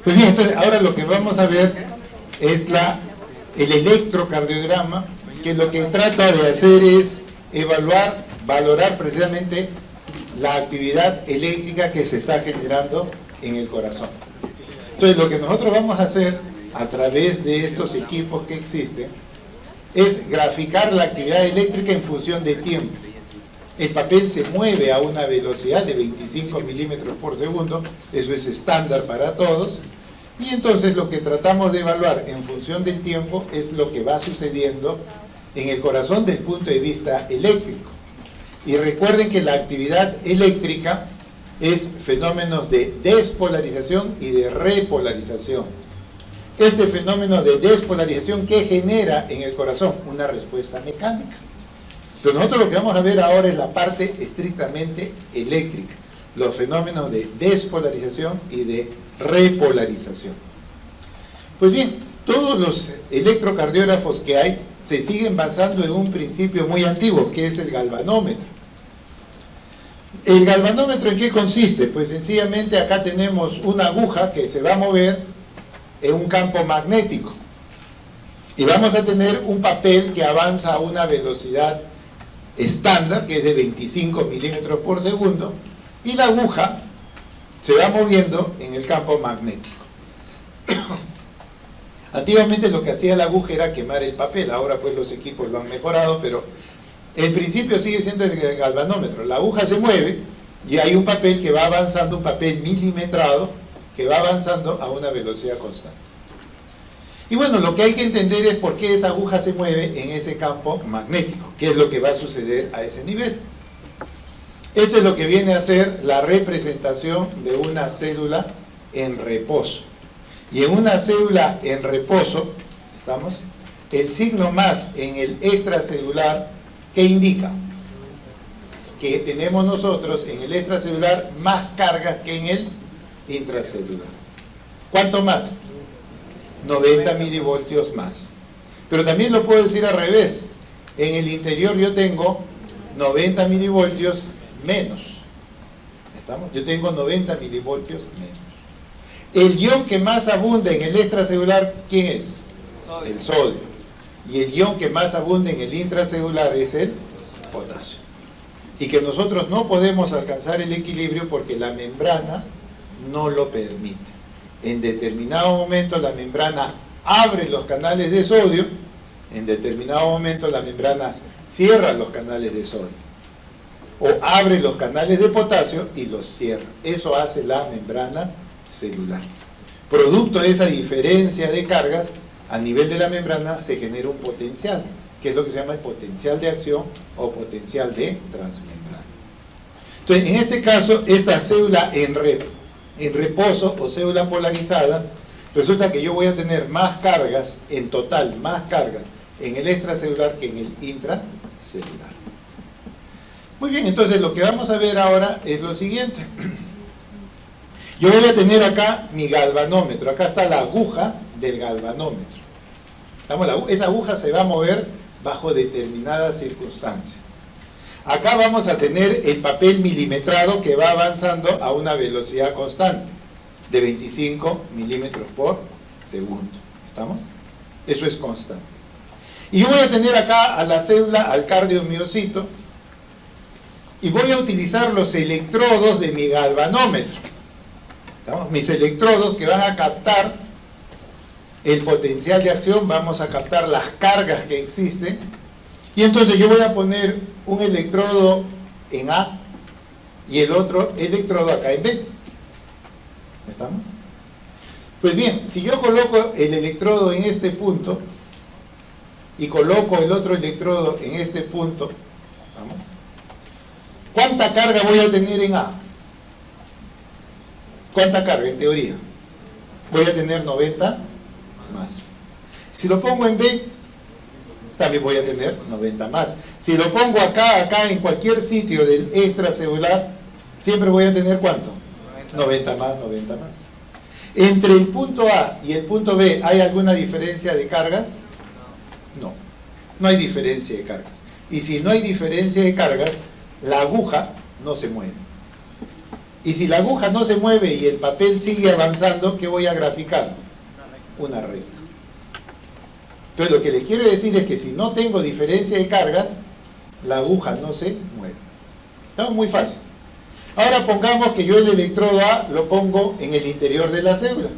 Pues bien, entonces ahora lo que vamos a ver es el electrocardiograma, que lo que trata de hacer es evaluar, valorar precisamente la actividad eléctrica que se está generando en el corazón. Entonces lo que nosotros vamos a hacer a través de estos equipos que existen es graficar la actividad eléctrica en función de tiempo. El papel se mueve a una velocidad de 25 milímetros por segundo, eso es estándar para todos, y entonces lo que tratamos de evaluar en función del tiempo es lo que va sucediendo en el corazón desde el punto de vista eléctrico. Y recuerden que la actividad eléctrica es fenómenos de despolarización y de repolarización. Este fenómeno de despolarización, ¿qué genera en el corazón? Una respuesta mecánica. Pero nosotros lo que vamos a ver ahora es la parte estrictamente eléctrica, los fenómenos de despolarización y de repolarización. Pues bien, todos los electrocardiógrafos que hay se siguen basando en un principio muy antiguo, que es el galvanómetro. ¿El galvanómetro en qué consiste? Pues sencillamente acá tenemos una aguja que se va a mover en un campo magnético. Y vamos a tener un papel que avanza a una velocidad estándar, que es de 25 milímetros por segundo, y la aguja se va moviendo en el campo magnético. Antiguamente lo que hacía la aguja era quemar el papel, ahora pues los equipos lo han mejorado, pero el principio sigue siendo el galvanómetro. La aguja se mueve y hay un papel que va avanzando, un papel milimetrado, que va avanzando a una velocidad constante. Y bueno, lo que hay que entender es por qué esa aguja se mueve en ese campo magnético, qué es lo que va a suceder a ese nivel. Esto es lo que viene a ser la representación de una célula en reposo. Y en una célula en reposo, ¿estamos? El signo más en el extracelular, ¿qué indica? Que tenemos nosotros en el extracelular más cargas que en el intracelular. ¿Cuánto más? 90 milivoltios más. Pero también lo puedo decir al revés. En el interior yo tengo 90 milivoltios menos. ¿Estamos? Yo tengo 90 milivoltios menos. El ion que más abunda en el extracelular, ¿quién es? El sodio. Y el ion que más abunda en el intracelular es el potasio. Y que nosotros no podemos alcanzar el equilibrio porque la membrana no lo permite. En determinado momento la membrana abre los canales de sodio, en determinado momento la membrana cierra los canales de sodio. O abre los canales de potasio y los cierra. Eso hace la membrana celular. Producto de esa diferencia de cargas, a nivel de la membrana se genera un potencial, que es lo que se llama el potencial de acción o potencial de transmembrana. Entonces, en este caso, esta célula en reposo o célula polarizada, resulta que yo voy a tener más cargas, en total, más cargas en el extracelular que en el intracelular. Muy bien, entonces lo que vamos a ver ahora es lo siguiente. Yo voy a tener acá mi galvanómetro, acá está la aguja del galvanómetro. Esa aguja se va a mover bajo determinadas circunstancias. Acá vamos a tener el papel milimetrado que va avanzando a una velocidad constante de 25 milímetros por segundo. ¿Estamos? Eso es constante. Y yo voy a tener acá a la célula, al cardiomiocito, y voy a utilizar los electrodos de mi galvanómetro. ¿Estamos? Mis electrodos que van a captar el potencial de acción, vamos a captar las cargas que existen, y entonces yo voy a poner un electrodo en A y el otro electrodo acá en B. ¿Estamos? Pues bien, si yo coloco el electrodo en este punto y coloco el otro electrodo en este punto, ¿estamos? ¿Cuánta carga voy a tener en A? ¿Cuánta carga en teoría? Voy a tener 90 más. Si lo pongo en B, también voy a tener 90 más. Si lo pongo acá, en cualquier sitio del extracelular, siempre voy a tener ¿cuánto? 90 más, 90 más. Entre el punto A y el punto B, ¿hay alguna diferencia de cargas? No, no hay diferencia de cargas. Y si no hay diferencia de cargas, la aguja no se mueve. Y si la aguja no se mueve y el papel sigue avanzando, ¿qué voy a graficar? Una recta. Entonces lo que les quiero decir es que si no tengo diferencia de cargas, la aguja no se mueve. Está muy fácil. Ahora pongamos que yo el electrodo A lo pongo en el interior de la célula.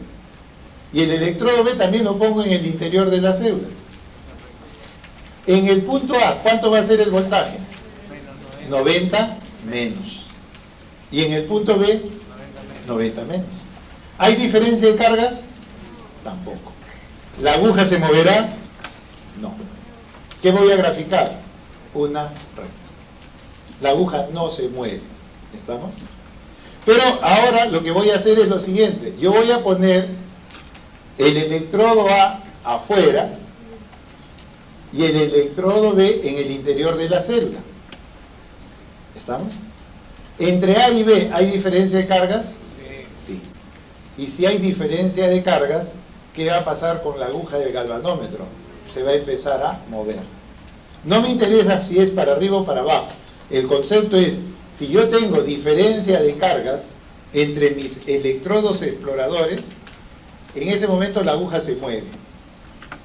Y el electrodo B también lo pongo en el interior de la célula. En el punto A, ¿cuánto va a ser el voltaje? 90 menos. Y en el punto B, 90 menos. ¿Hay diferencia de cargas? Tampoco. ¿La aguja se moverá? No. ¿Qué voy a graficar? Una recta. La aguja no se mueve. ¿Estamos? Pero ahora lo que voy a hacer es lo siguiente. Yo voy a poner el electrodo A afuera y el electrodo B en el interior de la célula. ¿Estamos? Entre A y B, ¿hay diferencia de cargas? Sí. Y si hay diferencia de cargas, ¿qué va a pasar con la aguja del galvanómetro? Se va a empezar a mover. No me interesa si es para arriba o para abajo. El concepto es, si yo tengo diferencia de cargas entre mis electrodos exploradores, en ese momento la aguja se mueve.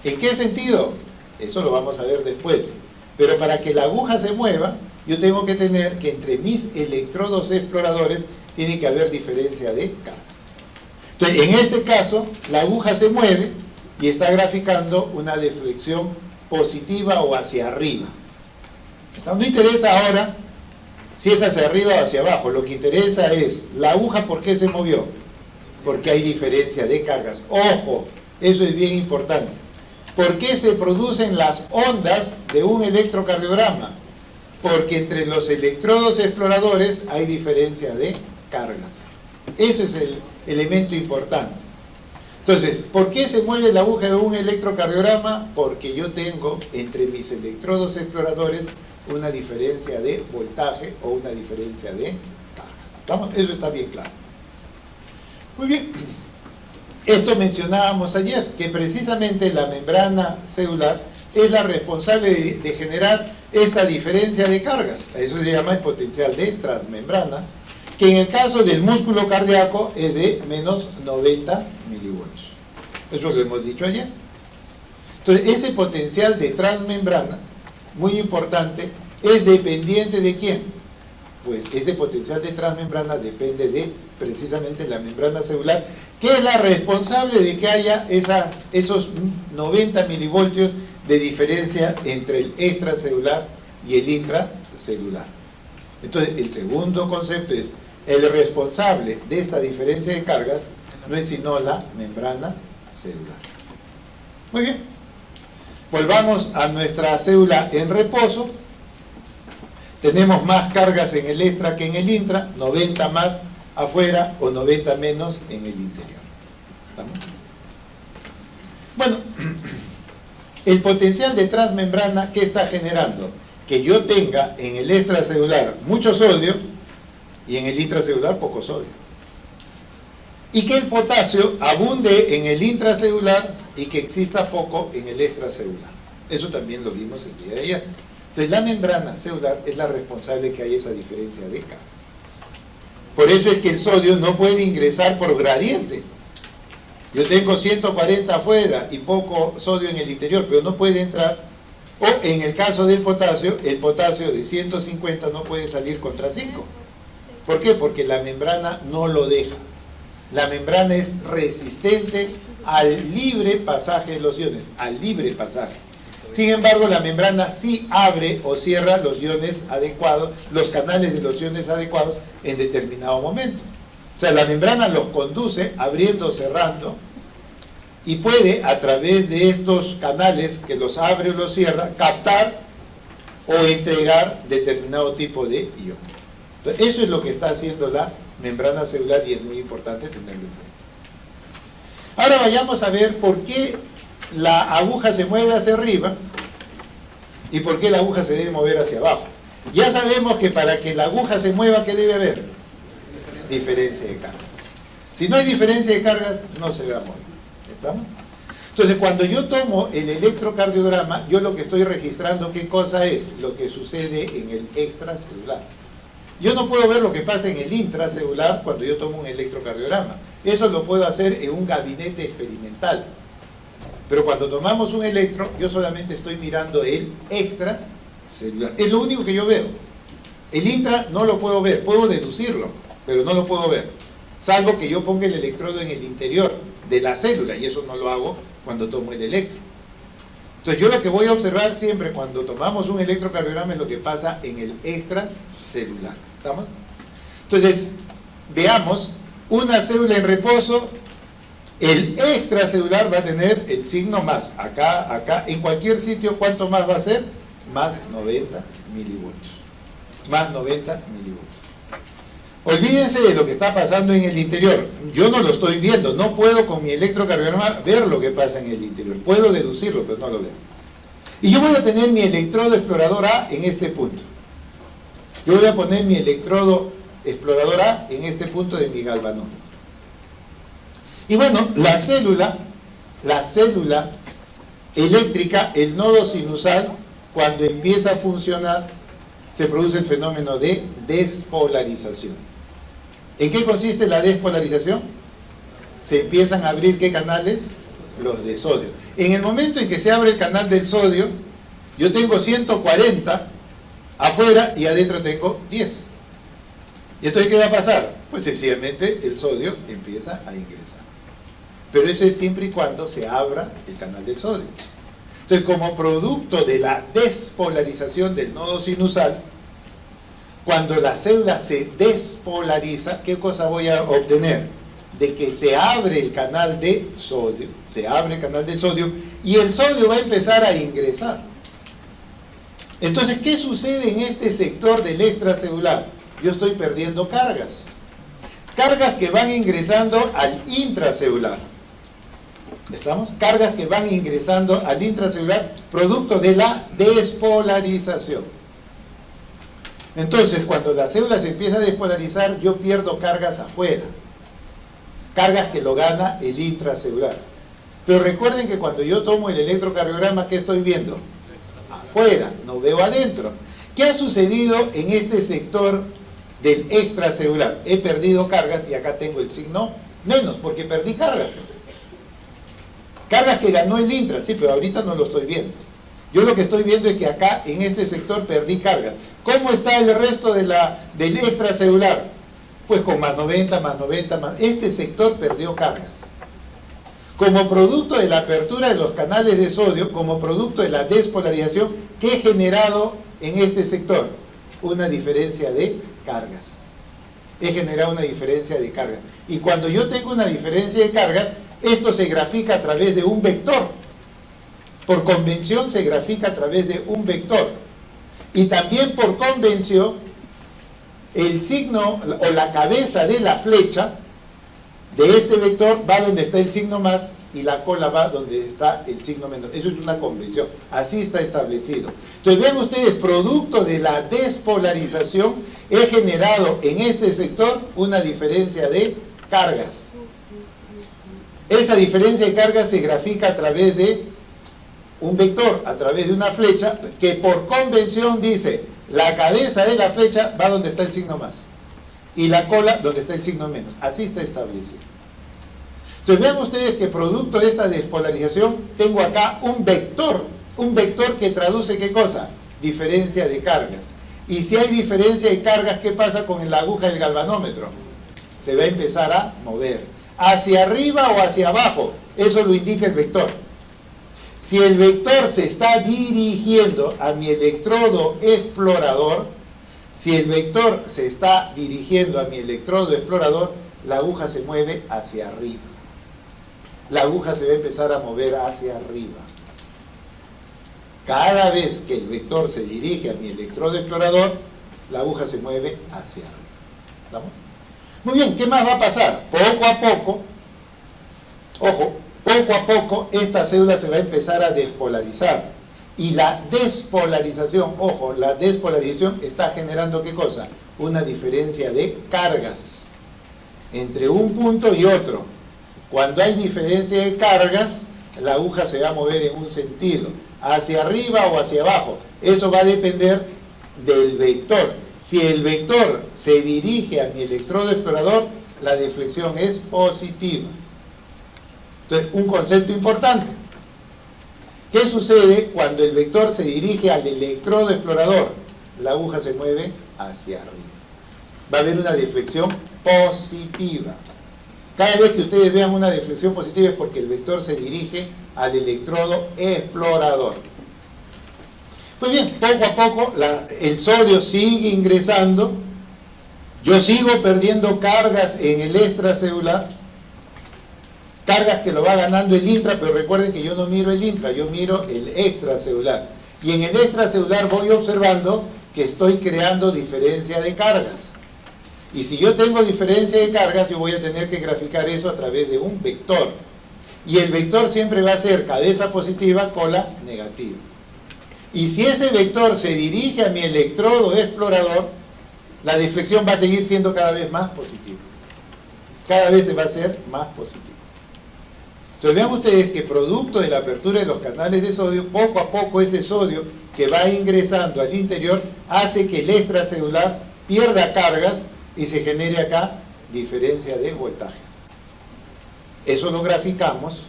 ¿En qué sentido? Eso lo vamos a ver después. Pero para que la aguja se mueva, yo tengo que tener que entre mis electrodos exploradores tiene que haber diferencia de cargas. Entonces, en este caso, la aguja se mueve y está graficando una deflexión positiva o hacia arriba. No interesa ahora si es hacia arriba o hacia abajo. Lo que interesa es, la aguja, ¿por qué se movió? Porque hay diferencia de cargas. Ojo, eso es bien importante. ¿Por qué se producen las ondas de un electrocardiograma? Porque entre los electrodos exploradores hay diferencia de cargas. Eso es el elemento importante. Entonces, ¿por qué se mueve la aguja de un electrocardiograma? Porque yo tengo entre mis electrodos exploradores una diferencia de voltaje o una diferencia de cargas. ¿Estamos? Eso está bien claro. Muy bien. Esto mencionábamos ayer, que precisamente la membrana celular es la responsable de generar esta diferencia de cargas. A eso se llama el potencial de transmembrana, que en el caso del músculo cardíaco es de menos 90 milivoltios. Eso lo hemos dicho ayer. Entonces, ese potencial de transmembrana, muy importante, es dependiente ¿de quién? Pues ese potencial de transmembrana depende de precisamente la membrana celular, que es la responsable de que haya esos 90 milivoltios de diferencia entre el extracelular y el intracelular. Entonces, el segundo concepto es, el responsable de esta diferencia de cargas no es sino la membrana celular. Muy bien. Volvamos a nuestra célula en reposo. Tenemos más cargas en el extra que en el intra, 90 más afuera o 90 menos en el interior. ¿Estamos? Bueno, el potencial de transmembrana, ¿qué está generando? Que yo tenga en el extracelular mucho sodio y en el intracelular poco sodio. Y que el potasio abunde en el intracelular y que exista poco en el extracelular. Eso también lo vimos el día de ayer. Entonces la membrana celular es la responsable de que haya esa diferencia de cargas. Por eso es que el sodio no puede ingresar por gradiente. Yo tengo 140 afuera y poco sodio en el interior, pero no puede entrar. O en el caso del potasio, el potasio de 150 no puede salir contra 5. ¿Por qué? Porque la membrana no lo deja. La membrana es resistente al libre pasaje de los iones, al libre pasaje. Sin embargo, la membrana sí abre o cierra los iones adecuados, los canales de los iones adecuados en determinado momento. O sea, la membrana los conduce abriendo o cerrando y puede, a través de estos canales que los abre o los cierra, captar o entregar determinado tipo de ion. Entonces, eso es lo que está haciendo la membrana celular y es muy importante tenerlo en cuenta. Ahora vayamos a ver por qué la aguja se mueve hacia arriba y por qué la aguja se debe mover hacia abajo. Ya sabemos que para que la aguja se mueva, ¿qué debe haber? Diferencia de cargas. Si no hay diferencia de cargas, no se va a mover. ¿Estamos? Entonces, cuando yo tomo el electrocardiograma, yo lo que estoy registrando, ¿qué cosa es? Lo que sucede en el extracelular. Yo no puedo ver lo que pasa en el intracelular cuando yo tomo un electrocardiograma. Eso lo puedo hacer en un gabinete experimental. Pero cuando tomamos un electro, yo solamente estoy mirando el extracelular. Es lo único que yo veo. El intra no lo puedo ver, puedo deducirlo, pero no lo puedo ver. Salvo que yo ponga el electrodo en el interior de la célula, y eso no lo hago cuando tomo el electro. Entonces yo lo que voy a observar siempre cuando tomamos un electrocardiograma es lo que pasa en el extracelular. ¿Estamos? Entonces, veamos, una célula en reposo, el extracelular va a tener el signo más. Acá, acá, en cualquier sitio, ¿cuánto más va a ser? Más 90 milivoltios. Más 90 milivoltios. Olvídense de lo que está pasando en el interior. Yo no lo estoy viendo, no puedo con mi electrocardiograma ver lo que pasa en el interior. Puedo deducirlo, pero no lo veo. Y yo voy a tener mi electrodo explorador A en este punto. Yo voy a poner mi electrodo explorador A en este punto de mi galvanómetro. Y bueno, la célula eléctrica, el nodo sinusal, cuando empieza a funcionar, se produce el fenómeno de despolarización. ¿En qué consiste la despolarización? Se empiezan a abrir, ¿qué canales? Los de sodio. En el momento en que se abre el canal del sodio, yo tengo 140 afuera y adentro tengo 10. ¿Y entonces qué va a pasar? Pues sencillamente el sodio empieza a ingresar. Pero eso es siempre y cuando se abra el canal del sodio. Entonces, como producto de la despolarización del nodo sinusal, cuando la célula se despolariza, ¿qué cosa voy a obtener? De que se abre el canal de sodio, se abre el canal del sodio, y el sodio va a empezar a ingresar. Entonces, ¿qué sucede en este sector del extracelular? Yo estoy perdiendo cargas. Cargas que van ingresando al intracelular. ¿Estamos? Cargas que van ingresando al intracelular producto de la despolarización. Entonces, cuando la célula se empieza a despolarizar, yo pierdo cargas afuera. Cargas que lo gana el intracelular. Pero recuerden que cuando yo tomo el electrocardiograma, ¿qué estoy viendo? Afuera, no veo adentro. ¿Qué ha sucedido en este sector del extracelular? He perdido cargas y acá tengo el signo menos, porque perdí cargas. Cargas que ganó el intra, sí, pero ahorita no lo estoy viendo. Yo lo que estoy viendo es que acá, en este sector, perdí cargas. ¿Cómo está el resto del extracelular? Pues con más 90, más 90, más... Este sector perdió cargas. Como producto de la apertura de los canales de sodio, como producto de la despolarización, ¿qué he generado en este sector? Una diferencia de cargas. He generado una diferencia de cargas. Y cuando yo tengo una diferencia de cargas, esto se grafica a través de un vector. Por convención se grafica a través de un vector. Y también por convención, el signo o la cabeza de la flecha de este vector va donde está el signo más y la cola va donde está el signo menos. Eso es una convención. Así está establecido. Entonces vean ustedes, producto de la despolarización, he generado en este sector una diferencia de cargas. Esa diferencia de cargas se grafica a través de un vector, a través de una flecha, que por convención dice, la cabeza de la flecha va donde está el signo más, y la cola donde está el signo menos. Así está establecido. Entonces vean ustedes que producto de esta despolarización, tengo acá un vector que traduce ¿qué cosa? Diferencia de cargas. Y si hay diferencia de cargas, ¿qué pasa con la aguja del galvanómetro? Se va a empezar a mover. Hacia arriba o hacia abajo, eso lo indica el vector. Si el vector se está dirigiendo a mi electrodo explorador, la aguja se mueve hacia arriba. La aguja se va a empezar a mover hacia arriba. Cada vez que el vector se dirige a mi electrodo explorador, la aguja se mueve hacia arriba. ¿Estamos? Muy bien, ¿qué más va a pasar? Poco a poco, ojo, poco a poco esta célula se va a empezar a despolarizar. Y la despolarización, ojo, la despolarización está generando ¿qué cosa? Una diferencia de cargas entre un punto y otro. Cuando hay diferencia de cargas, la aguja se va a mover en un sentido, hacia arriba o hacia abajo. Eso va a depender del vector. Si el vector se dirige a mi electrodo explorador, la deflexión es positiva. Entonces, un concepto importante. ¿Qué sucede cuando el vector se dirige al electrodo explorador? La aguja se mueve hacia arriba. Va a haber una deflexión positiva. Cada vez que ustedes vean una deflexión positiva es porque el vector se dirige al electrodo explorador. Pues bien, poco a poco el sodio sigue ingresando. Yo sigo perdiendo cargas en el extracelular, cargas que lo va ganando el intra, pero recuerden que yo no miro el intra, yo miro el extracelular. Y en el extracelular voy observando que estoy creando diferencia de cargas. Y si yo tengo diferencia de cargas, yo voy a tener que graficar eso a través de un vector. Y el vector siempre va a ser cabeza positiva, cola negativa. Y si ese vector se dirige a mi electrodo explorador, la deflexión va a seguir siendo cada vez más positiva. Cada vez se va a hacer más positiva. Entonces vean ustedes que producto de la apertura de los canales de sodio, poco a poco ese sodio que va ingresando al interior hace que el extracelular pierda cargas y se genere acá diferencia de voltajes. Eso lo graficamos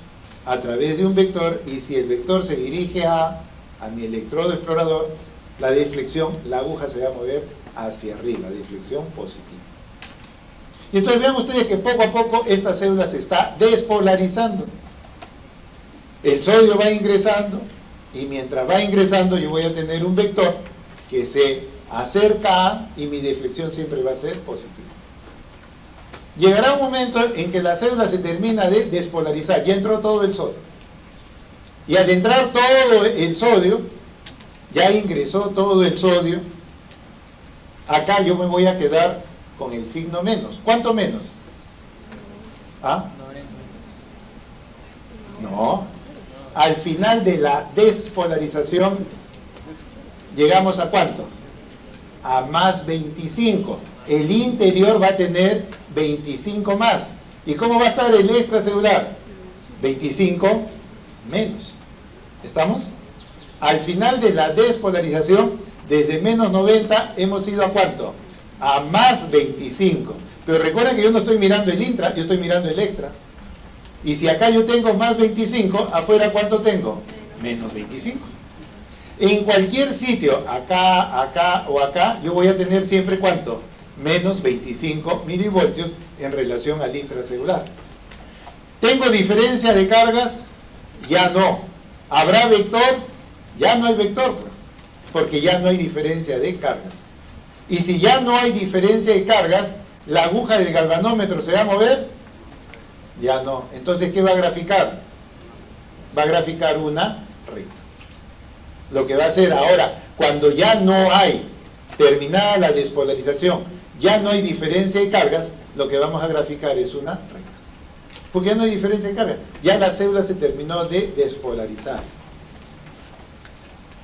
a través de un vector, y si el vector se dirige a mi electrodo explorador, la deflexión, la aguja se va a mover hacia arriba, deflexión positiva. Y entonces vean ustedes que poco a poco esta célula se está despolarizando. El sodio va ingresando, y mientras va ingresando yo voy a tener un vector que se acerca a, y mi deflexión siempre va a ser positiva. Llegará un momento en que la célula se termina de despolarizar, ya entró todo el sodio. Y al entrar todo el sodio, ya ingresó todo el sodio, acá yo me voy a quedar con el signo menos. ¿Cuánto menos? ¿Ah? No. Al final de la despolarización, ¿llegamos a cuánto? A más 25. El interior va a tener 25 más. ¿Y cómo va a estar el extracelular? 25 menos. ¿Estamos? Al final de la despolarización, desde menos 90 hemos ido a ¿cuánto? A más 25. Pero recuerden que yo no estoy mirando el intra, yo estoy mirando el extra. Y si acá yo tengo más 25, afuera ¿cuánto tengo? Menos 25. En cualquier sitio, acá, acá o acá, yo voy a tener siempre ¿cuánto? Menos 25 milivoltios en relación al intracelular. ¿Tengo diferencia de cargas? Ya no. ¿Habrá vector? Ya no hay vector, porque ya no hay diferencia de cargas. Y si ya no hay diferencia de cargas, ¿la aguja del galvanómetro se va a mover? Ya no. Entonces, ¿qué va a graficar? Va a graficar una recta. Lo que va a hacer ahora, cuando ya no hay, terminada la despolarización, ya no hay diferencia de cargas, lo que vamos a graficar es una recta. Porque ya no hay diferencia de carga. Ya la célula se terminó de despolarizar.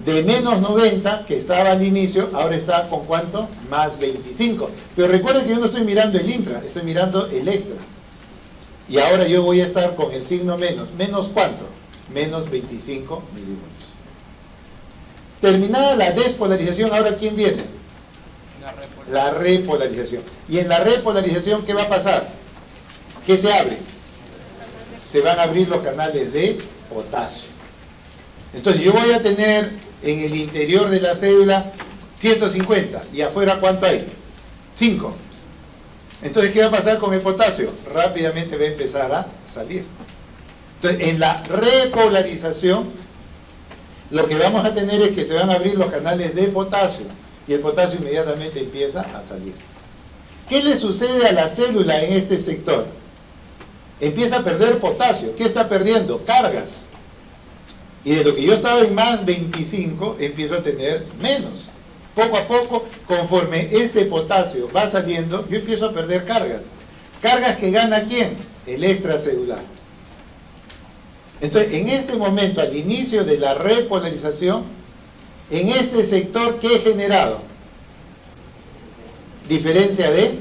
De menos 90, que estaba al inicio, ahora está con ¿cuánto? Más 25. Pero recuerden que yo no estoy mirando el intra, estoy mirando el extra. Y ahora yo voy a estar con el signo menos. ¿Menos cuánto? Menos 25 milivoltios. Terminada la despolarización, ahora ¿quién viene? La repolarización. Y en la repolarización, ¿qué va a pasar? ¿Qué se abre? Se van a abrir los canales de potasio. Entonces yo voy a tener en el interior de la célula 150, y afuera ¿cuánto hay? 5. Entonces, ¿qué va a pasar con el potasio? Rápidamente va a empezar a salir. Entonces, en la repolarización, lo que vamos a tener es que se van a abrir los canales de potasio, y el potasio inmediatamente empieza a salir. ¿Qué le sucede a la célula en este sector? Empieza a perder potasio. ¿Qué está perdiendo? Cargas. Y de lo que yo estaba en más 25, empiezo a tener menos. Poco a poco, conforme este potasio va saliendo, yo empiezo a perder cargas. ¿Cargas que gana quién? El extracelular. Entonces, en este momento, al inicio de la repolarización, en este sector, ¿qué he generado? Diferencia de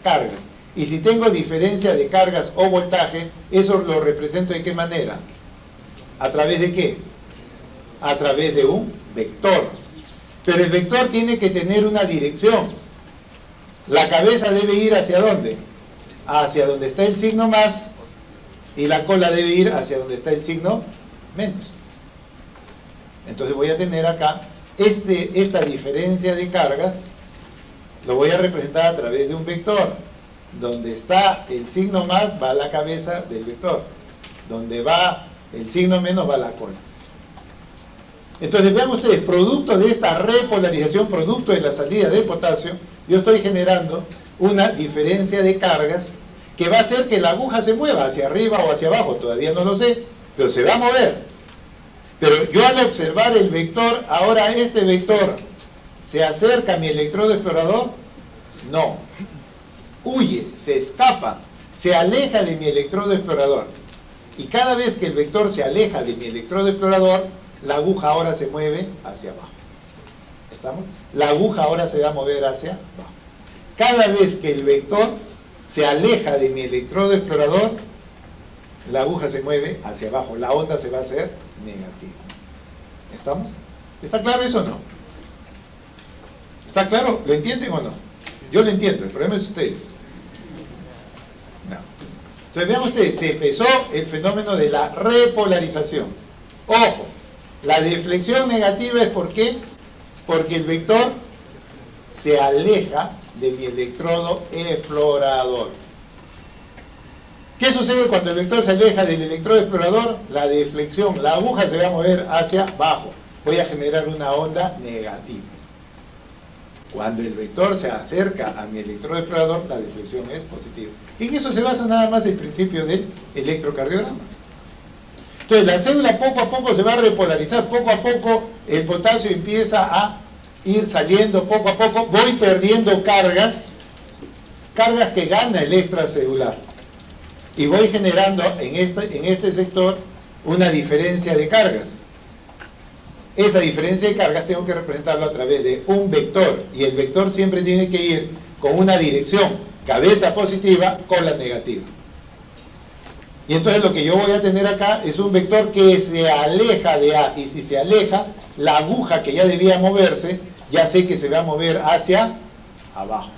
cargas. Y si tengo diferencia de cargas o voltaje, eso lo represento ¿de qué manera? ¿A través de qué? A través de un vector. Pero el vector tiene que tener una dirección. La cabeza debe ir ¿hacia dónde? Hacia donde está el signo más, y la cola debe ir hacia donde está el signo menos. Entonces voy a tener acá esta diferencia de cargas, lo voy a representar a través de un vector. Donde está el signo más va la cabeza del vector, donde va el signo menos va la cola. Entonces vean ustedes, producto de esta repolarización, producto de la salida de potasio, yo estoy generando una diferencia de cargas que va a hacer que la aguja se mueva hacia arriba o hacia abajo, todavía no lo sé, pero se va a mover. Pero yo al observar el vector, ahora este vector se acerca a mi electrodo explorador, no, huye, se escapa, se aleja de mi electrodo explorador. Y cada vez que el vector se aleja de mi electrodo explorador, la aguja ahora se mueve hacia abajo. ¿Estamos? La aguja ahora se va a mover hacia abajo. Cada vez que el vector se aleja de mi electrodo explorador, la aguja se mueve hacia abajo. La onda se va a hacer negativa. ¿Estamos? ¿Está claro eso o no? ¿Está claro? ¿Lo entienden o no? Yo lo entiendo, el problema es ustedes. No. Entonces vean ustedes, se empezó el fenómeno de la repolarización. Ojo, la deflexión negativa es ¿por qué? Porque el vector se aleja de mi electrodo explorador. ¿Qué sucede cuando el vector se aleja del electrodo explorador? La deflexión, la aguja se va a mover hacia abajo. Voy a generar una onda negativa. Cuando el vector se acerca a mi electrodo explorador, la deflexión es positiva. En eso se basa nada más el principio del electrocardiograma. Entonces la célula poco a poco se va a repolarizar, poco a poco el potasio empieza a ir saliendo, poco a poco voy perdiendo cargas que gana el extracelular. Y voy generando en este sector una diferencia de cargas. Esa diferencia de cargas tengo que representarlo a través de un vector, y el vector siempre tiene que ir con una dirección, cabeza positiva, cola negativa. Y entonces lo que yo voy a tener acá es un vector que se aleja de A, y si se aleja, la aguja que ya debía moverse, ya sé que se va a mover hacia abajo.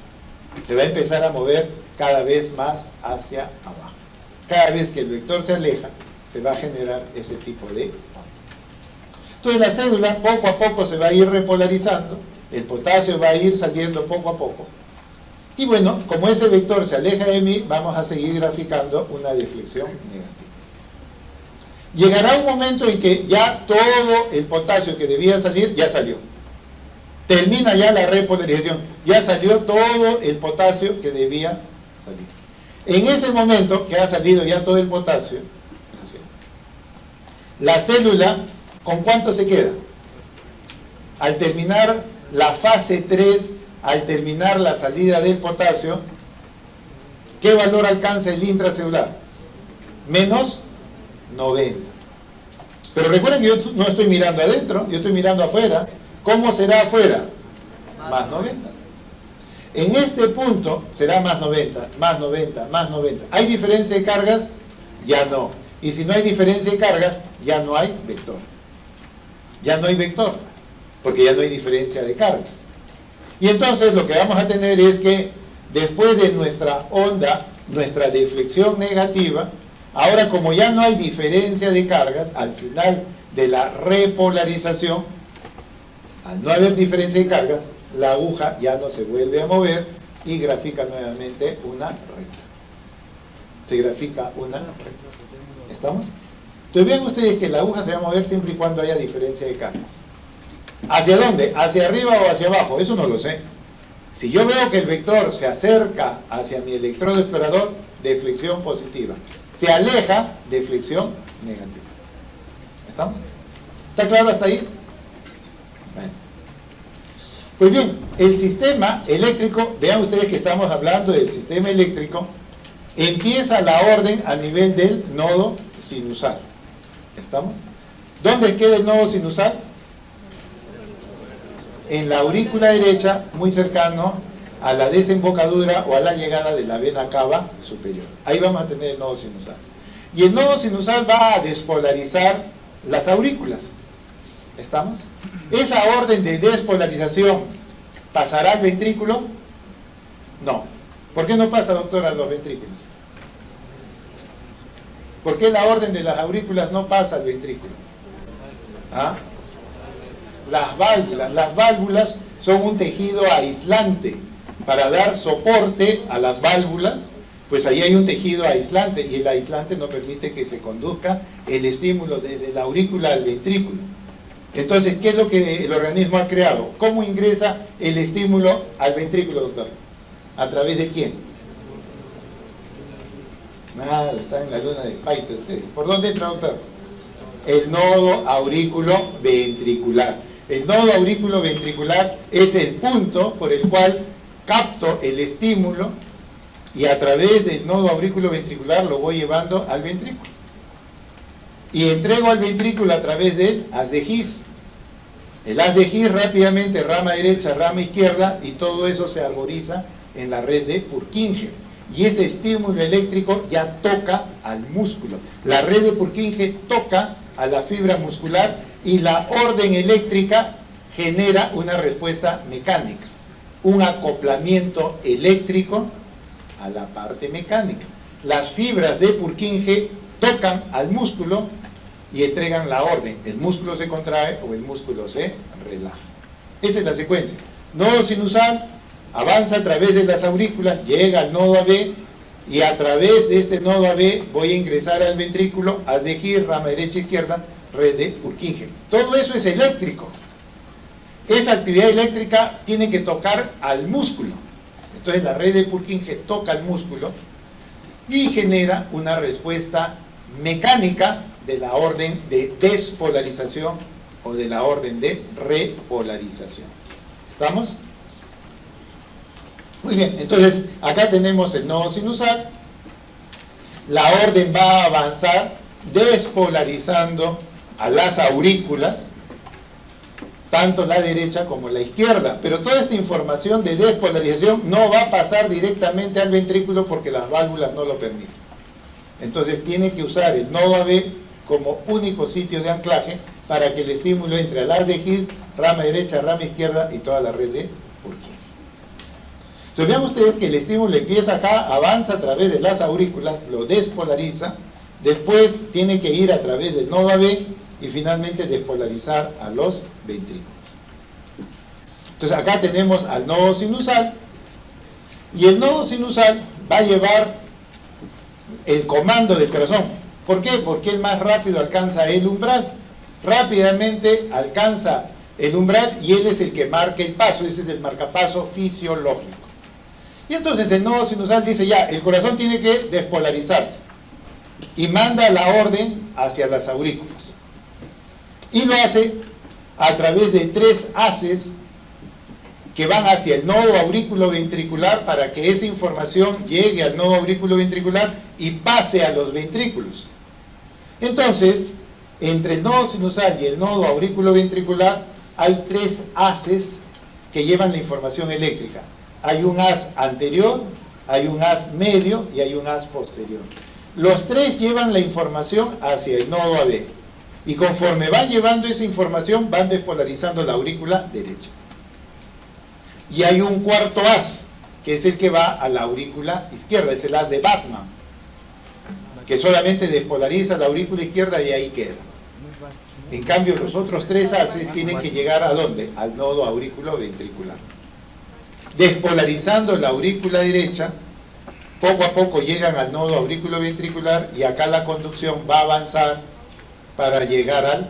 Se va a empezar a mover cada vez más hacia abajo. Cada vez que el vector se aleja, se va a generar ese tipo de... Entonces la célula poco a poco se va a ir repolarizando, el potasio va a ir saliendo poco a poco. Y bueno, como ese vector se aleja de mí, vamos a seguir graficando una deflexión negativa. Llegará un momento en que ya todo el potasio que debía salir, ya salió. Termina ya la repolarización, ya salió todo el potasio que debía salir. En ese momento que ha salido ya todo el potasio, la célula, ¿con cuánto se queda? Al terminar la fase 3, al terminar la salida del potasio, ¿qué valor alcanza el intracelular? Menos 90. Pero recuerden que yo no estoy mirando adentro, yo estoy mirando afuera. ¿Cómo será afuera? Más 90. En este punto será más 90, más 90, más 90. ¿Hay diferencia de cargas? Ya no. Y si no hay diferencia de cargas, ya no hay vector. Ya no hay vector, porque ya no hay diferencia de cargas. Y entonces lo que vamos a tener es que después de nuestra onda, nuestra deflexión negativa, ahora como ya no hay diferencia de cargas, al final de la repolarización, al no haber diferencia de cargas, la aguja ya no se vuelve a mover y grafica nuevamente una recta. Se grafica una recta. ¿Estamos? Entonces vean ustedes que la aguja se va a mover siempre y cuando haya diferencia de cargas. ¿Hacia dónde? ¿Hacia arriba o hacia abajo? Eso no lo sé. Si yo veo que el vector se acerca hacia mi electrodo explorador, deflexión positiva. Se aleja, deflexión negativa. ¿Estamos? ¿Está claro hasta ahí? Bueno. Pues bien, el sistema eléctrico, vean ustedes que estamos hablando del sistema eléctrico, empieza la orden a nivel del nodo sinusal. ¿Estamos? ¿Dónde queda el nodo sinusal? En la aurícula derecha, muy cercano a la desembocadura o a la llegada de la vena cava superior. Ahí vamos a tener el nodo sinusal. Y el nodo sinusal va a despolarizar las aurículas. ¿Estamos? Esa orden de despolarización pasará al ventrículo. No. ¿Por qué no pasa, doctor, a los ventrículos? ¿Por qué la orden de las aurículas no pasa al ventrículo? ¿Ah? Las válvulas son un tejido aislante. Para dar soporte a las válvulas, pues ahí hay un tejido aislante, y el aislante no permite que se conduzca el estímulo desde la aurícula al ventrículo. Entonces, ¿qué es lo que el organismo ha creado? ¿Cómo ingresa el estímulo al ventrículo, doctor? ¿A través de quién? Nada, está en la luna de Paita ustedes. ¿Por dónde entra, doctor? El nodo aurículo-ventricular. El nodo aurículo-ventricular es el punto por el cual capto el estímulo y a través del nodo aurículo-ventricular lo voy llevando al ventrículo. Y entrego al ventrículo a través del haz de His. El haz de His rápidamente, rama derecha, rama izquierda, y todo eso se arboriza en la red de Purkinje. Y ese estímulo eléctrico ya toca al músculo. La red de Purkinje toca a la fibra muscular y la orden eléctrica genera una respuesta mecánica, un acoplamiento eléctrico a la parte mecánica. Las fibras de Purkinje tocan al músculo y entregan la orden. El músculo se contrae o el músculo se relaja. Esa es la secuencia. Nodo sinusal avanza a través de las aurículas, llega al nodo AB, y a través de este nodo AB voy a ingresar al ventrículo, haz de His, rama derecha izquierda, red de Purkinje. Todo eso es eléctrico. Esa actividad eléctrica tiene que tocar al músculo. Entonces la red de Purkinje toca al músculo y genera una respuesta mecánica de la orden de despolarización o de la orden de repolarización. ¿Estamos? Muy bien, entonces acá tenemos el nodo sinusal. La orden va a avanzar despolarizando a las aurículas, tanto la derecha como la izquierda, pero toda esta información de despolarización no va a pasar directamente al ventrículo porque las válvulas no lo permiten. Entonces tiene que usar el nodo AB como único sitio de anclaje para que el estímulo entre al haz de His, rama derecha, rama izquierda y toda la red de Purkinje. Entonces vean ustedes que el estímulo empieza acá, avanza a través de las aurículas, lo despolariza, después tiene que ir a través del nodo AB y finalmente despolarizar a los ventrículos. Entonces acá tenemos al nodo sinusal, y el nodo sinusal va a llevar el comando del corazón. ¿Por qué? Porque él más rápido alcanza el umbral. Rápidamente alcanza el umbral y él es el que marca el paso. Ese es el marcapaso fisiológico. Y entonces el nodo sinusal dice ya, el corazón tiene que despolarizarse, y manda la orden hacia las aurículas. Y lo hace a través de 3 haces que van hacia el nodo aurículo-ventricular para que esa información llegue al nodo aurículo-ventricular y pase a los ventrículos. Entonces, entre el nodo sinusal y el nodo aurículo-ventricular hay 3 haces que llevan la información eléctrica. Hay un haz anterior, hay un haz medio y hay un haz posterior. Los 3 llevan la información hacia el nodo AB. Y conforme van llevando esa información, van despolarizando la aurícula derecha. Y hay un cuarto haz, que es el que va a la aurícula izquierda, es el haz de Bachmann, que solamente despolariza la aurícula izquierda y ahí queda. En cambio, los otros 3 haces tienen que llegar ¿a dónde? Al nodo aurículo-ventricular. Despolarizando la aurícula derecha, poco a poco llegan al nodo aurículo-ventricular y acá la conducción va a avanzar para llegar al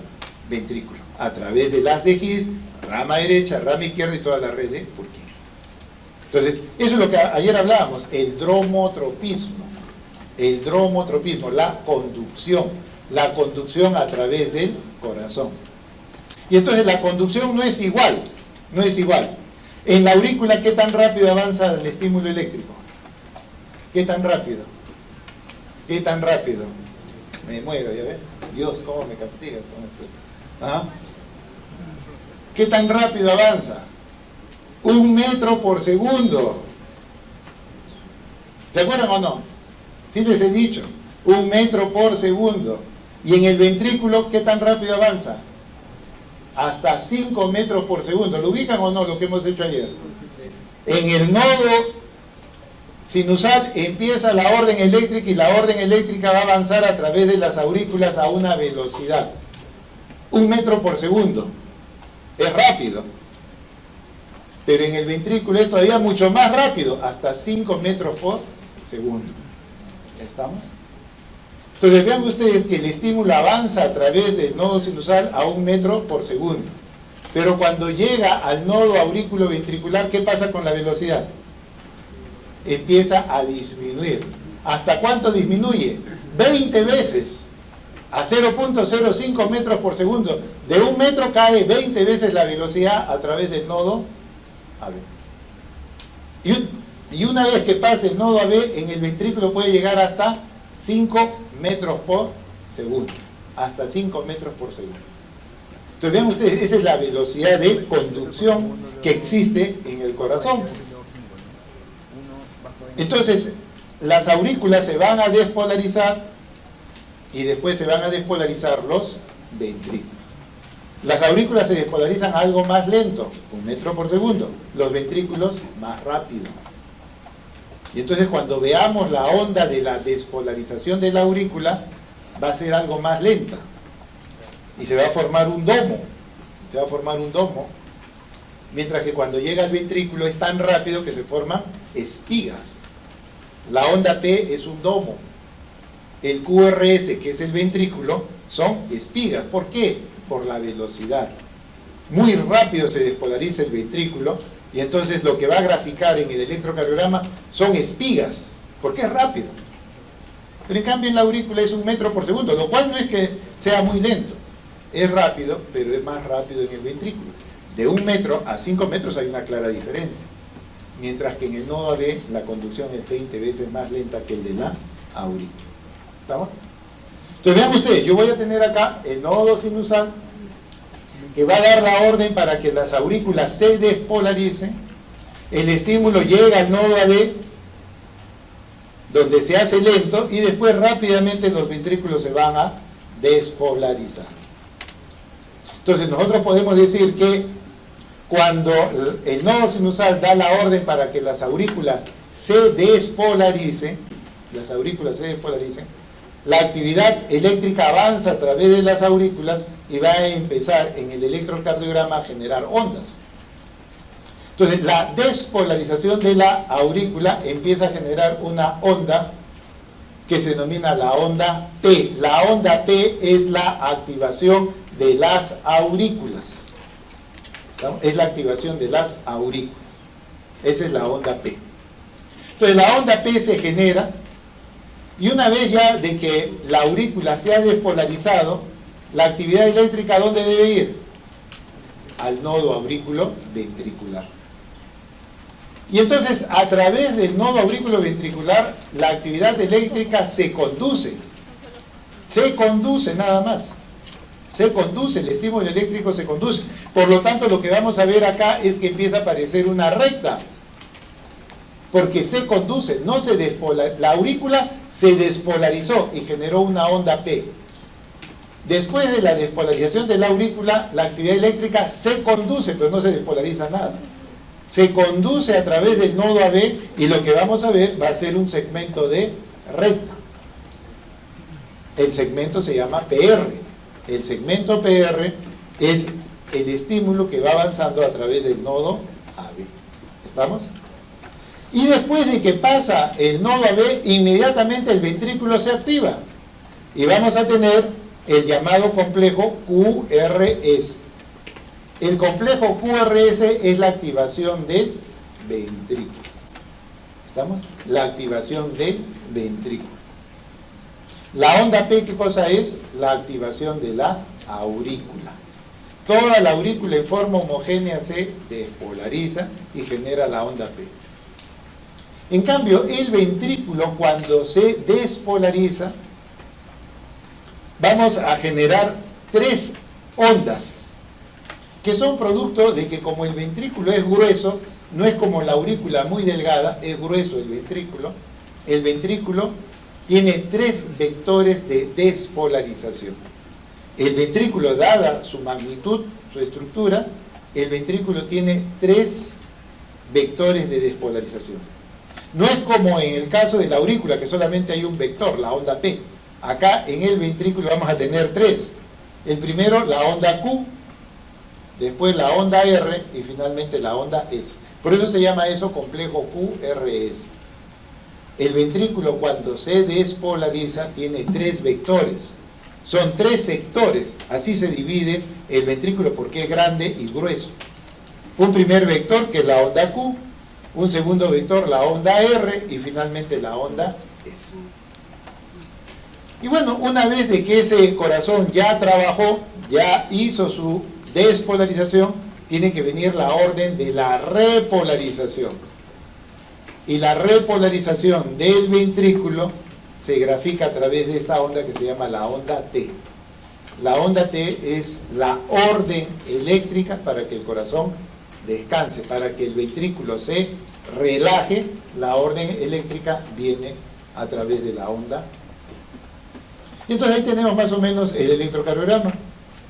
ventrículo, a través del haz de His, rama derecha, rama izquierda y toda la red de Purkinje. Entonces, eso es lo que ayer hablábamos, el dromotropismo, la conducción a través del corazón. Y entonces la conducción no es igual. En la aurícula, ¿qué tan rápido avanza el estímulo eléctrico? ¿Qué tan rápido? Me muero, ya ves. Dios, ¿cómo me castigas con esto? ¿Ah? ¿Qué tan rápido avanza? 1 metro por segundo. ¿Se acuerdan o no? Sí les he dicho, 1 metro por segundo. Y en el ventrículo, ¿qué tan rápido avanza? Hasta 5 metros por segundo. ¿Lo ubican o no lo que hemos hecho ayer? En el nodo sinusal empieza la orden eléctrica y la orden eléctrica va a avanzar a través de las aurículas a una velocidad. 1 metro por segundo. Es rápido. Pero en el ventrículo es todavía mucho más rápido, hasta 5 metros por segundo. ¿Estamos? Entonces vean ustedes que el estímulo avanza a través del nodo sinusal a 1 metro por segundo. Pero cuando llega al nodo aurículo-ventricular, ¿qué pasa con la velocidad? Empieza a disminuir. ¿Hasta cuánto disminuye? 20 veces. A 0.05 metros por segundo. De 1 metro cae 20 veces la velocidad a través del nodo AB. Y una vez que pase el nodo AB, en el ventrículo puede llegar hasta 5 metros por segundo. Hasta 5 metros por segundo. Entonces vean ustedes, esa es la velocidad de conducción que existe en el corazón. Entonces, las aurículas se van a despolarizar y después se van a despolarizar los ventrículos. Las aurículas se despolarizan a algo más lento, 1 metro por segundo. Los ventrículos más rápido. Y entonces cuando veamos la onda de la despolarización de la aurícula, va a ser algo más lenta. Y se va a formar un domo. Se va a formar un domo. Mientras que cuando llega al ventrículo es tan rápido que se forman espigas. La onda P es un domo. El QRS, que es el ventrículo, son espigas. ¿Por qué? Por la velocidad. Muy rápido se despolariza el ventrículo y entonces lo que va a graficar en el electrocardiograma son espigas, porque es rápido. Pero en cambio en la aurícula es 1 metro por segundo, lo cual no es que sea muy lento. Es rápido, pero es más rápido en el ventrículo. De 1 metro a 5 metros hay una clara diferencia. Mientras que en el nodo AB la conducción es 20 veces más lenta que el de la aurícula. ¿Estamos? Entonces vean ustedes, yo voy a tener acá el nodo sinusal que va a dar la orden para que las aurículas se despolaricen. El estímulo llega al nodo AB, donde se hace lento, y después rápidamente los ventrículos se van a despolarizar. Entonces nosotros podemos decir que cuando el nodo sinusal da la orden para que las aurículas se despolaricen, la actividad eléctrica avanza a través de las aurículas y va a empezar en el electrocardiograma a generar ondas. Entonces, la despolarización de la aurícula empieza a generar una onda que se denomina la onda P. La onda P es la activación de las aurículas. Es la activación de las aurículas. Esa es la onda P. Entonces, la onda P se genera. Y una vez ya de que la aurícula se ha despolarizado, la actividad eléctrica, ¿a dónde debe ir? Al nodo aurículo ventricular. Y entonces, a través del nodo aurículo ventricular, la actividad eléctrica se conduce. Se conduce nada más. Se conduce, el estímulo eléctrico se conduce. Por lo tanto, lo que vamos a ver acá es que empieza a aparecer una recta. Porque se conduce, no se despolariza. La aurícula se despolarizó y generó una onda P. Después de la despolarización de la aurícula, la actividad eléctrica se conduce, pero no se despolariza nada. Se conduce a través del nodo AB y lo que vamos a ver va a ser un segmento de recta. El segmento se llama PR. El segmento PR es el estímulo que va avanzando a través del nodo AB. ¿Estamos? Y después de que pasa el nodo AB, inmediatamente el ventrículo se activa. Y vamos a tener el llamado complejo QRS. El complejo QRS es la activación del ventrículo. ¿Estamos? La activación del ventrículo. La onda P, ¿qué cosa es? La activación de la aurícula. Toda la aurícula en forma homogénea se despolariza y genera la onda P. En cambio, el ventrículo, cuando se despolariza, vamos a generar 3 ondas, que son producto de que como el ventrículo es grueso, no es como la aurícula muy delgada, es grueso el ventrículo tiene 3 vectores de despolarización. El ventrículo, dada su magnitud, su estructura, el ventrículo tiene 3 vectores de despolarización. No es como en el caso de la aurícula, que solamente hay un vector, la onda P. Acá en el ventrículo vamos a tener tres. El primero, la onda Q, después la onda R y finalmente la onda S. Por eso se llama eso complejo QRS. El ventrículo, cuando se despolariza, tiene tres vectores. Son tres sectores. Así se divide el ventrículo porque es grande y grueso. Un primer vector, que es la onda Q, un segundo vector, la onda R, y finalmente la onda S. Y bueno, una vez de que ese corazón ya trabajó, ya hizo su despolarización, tiene que venir la orden de la repolarización. Y la repolarización del ventrículo se grafica a través de esta onda que se llama la onda T. La onda T es la orden eléctrica para que el corazón descanse, para que el ventrículo se relaje. La orden eléctrica viene a través de la onda T. Y entonces ahí tenemos más o menos el electrocardiograma.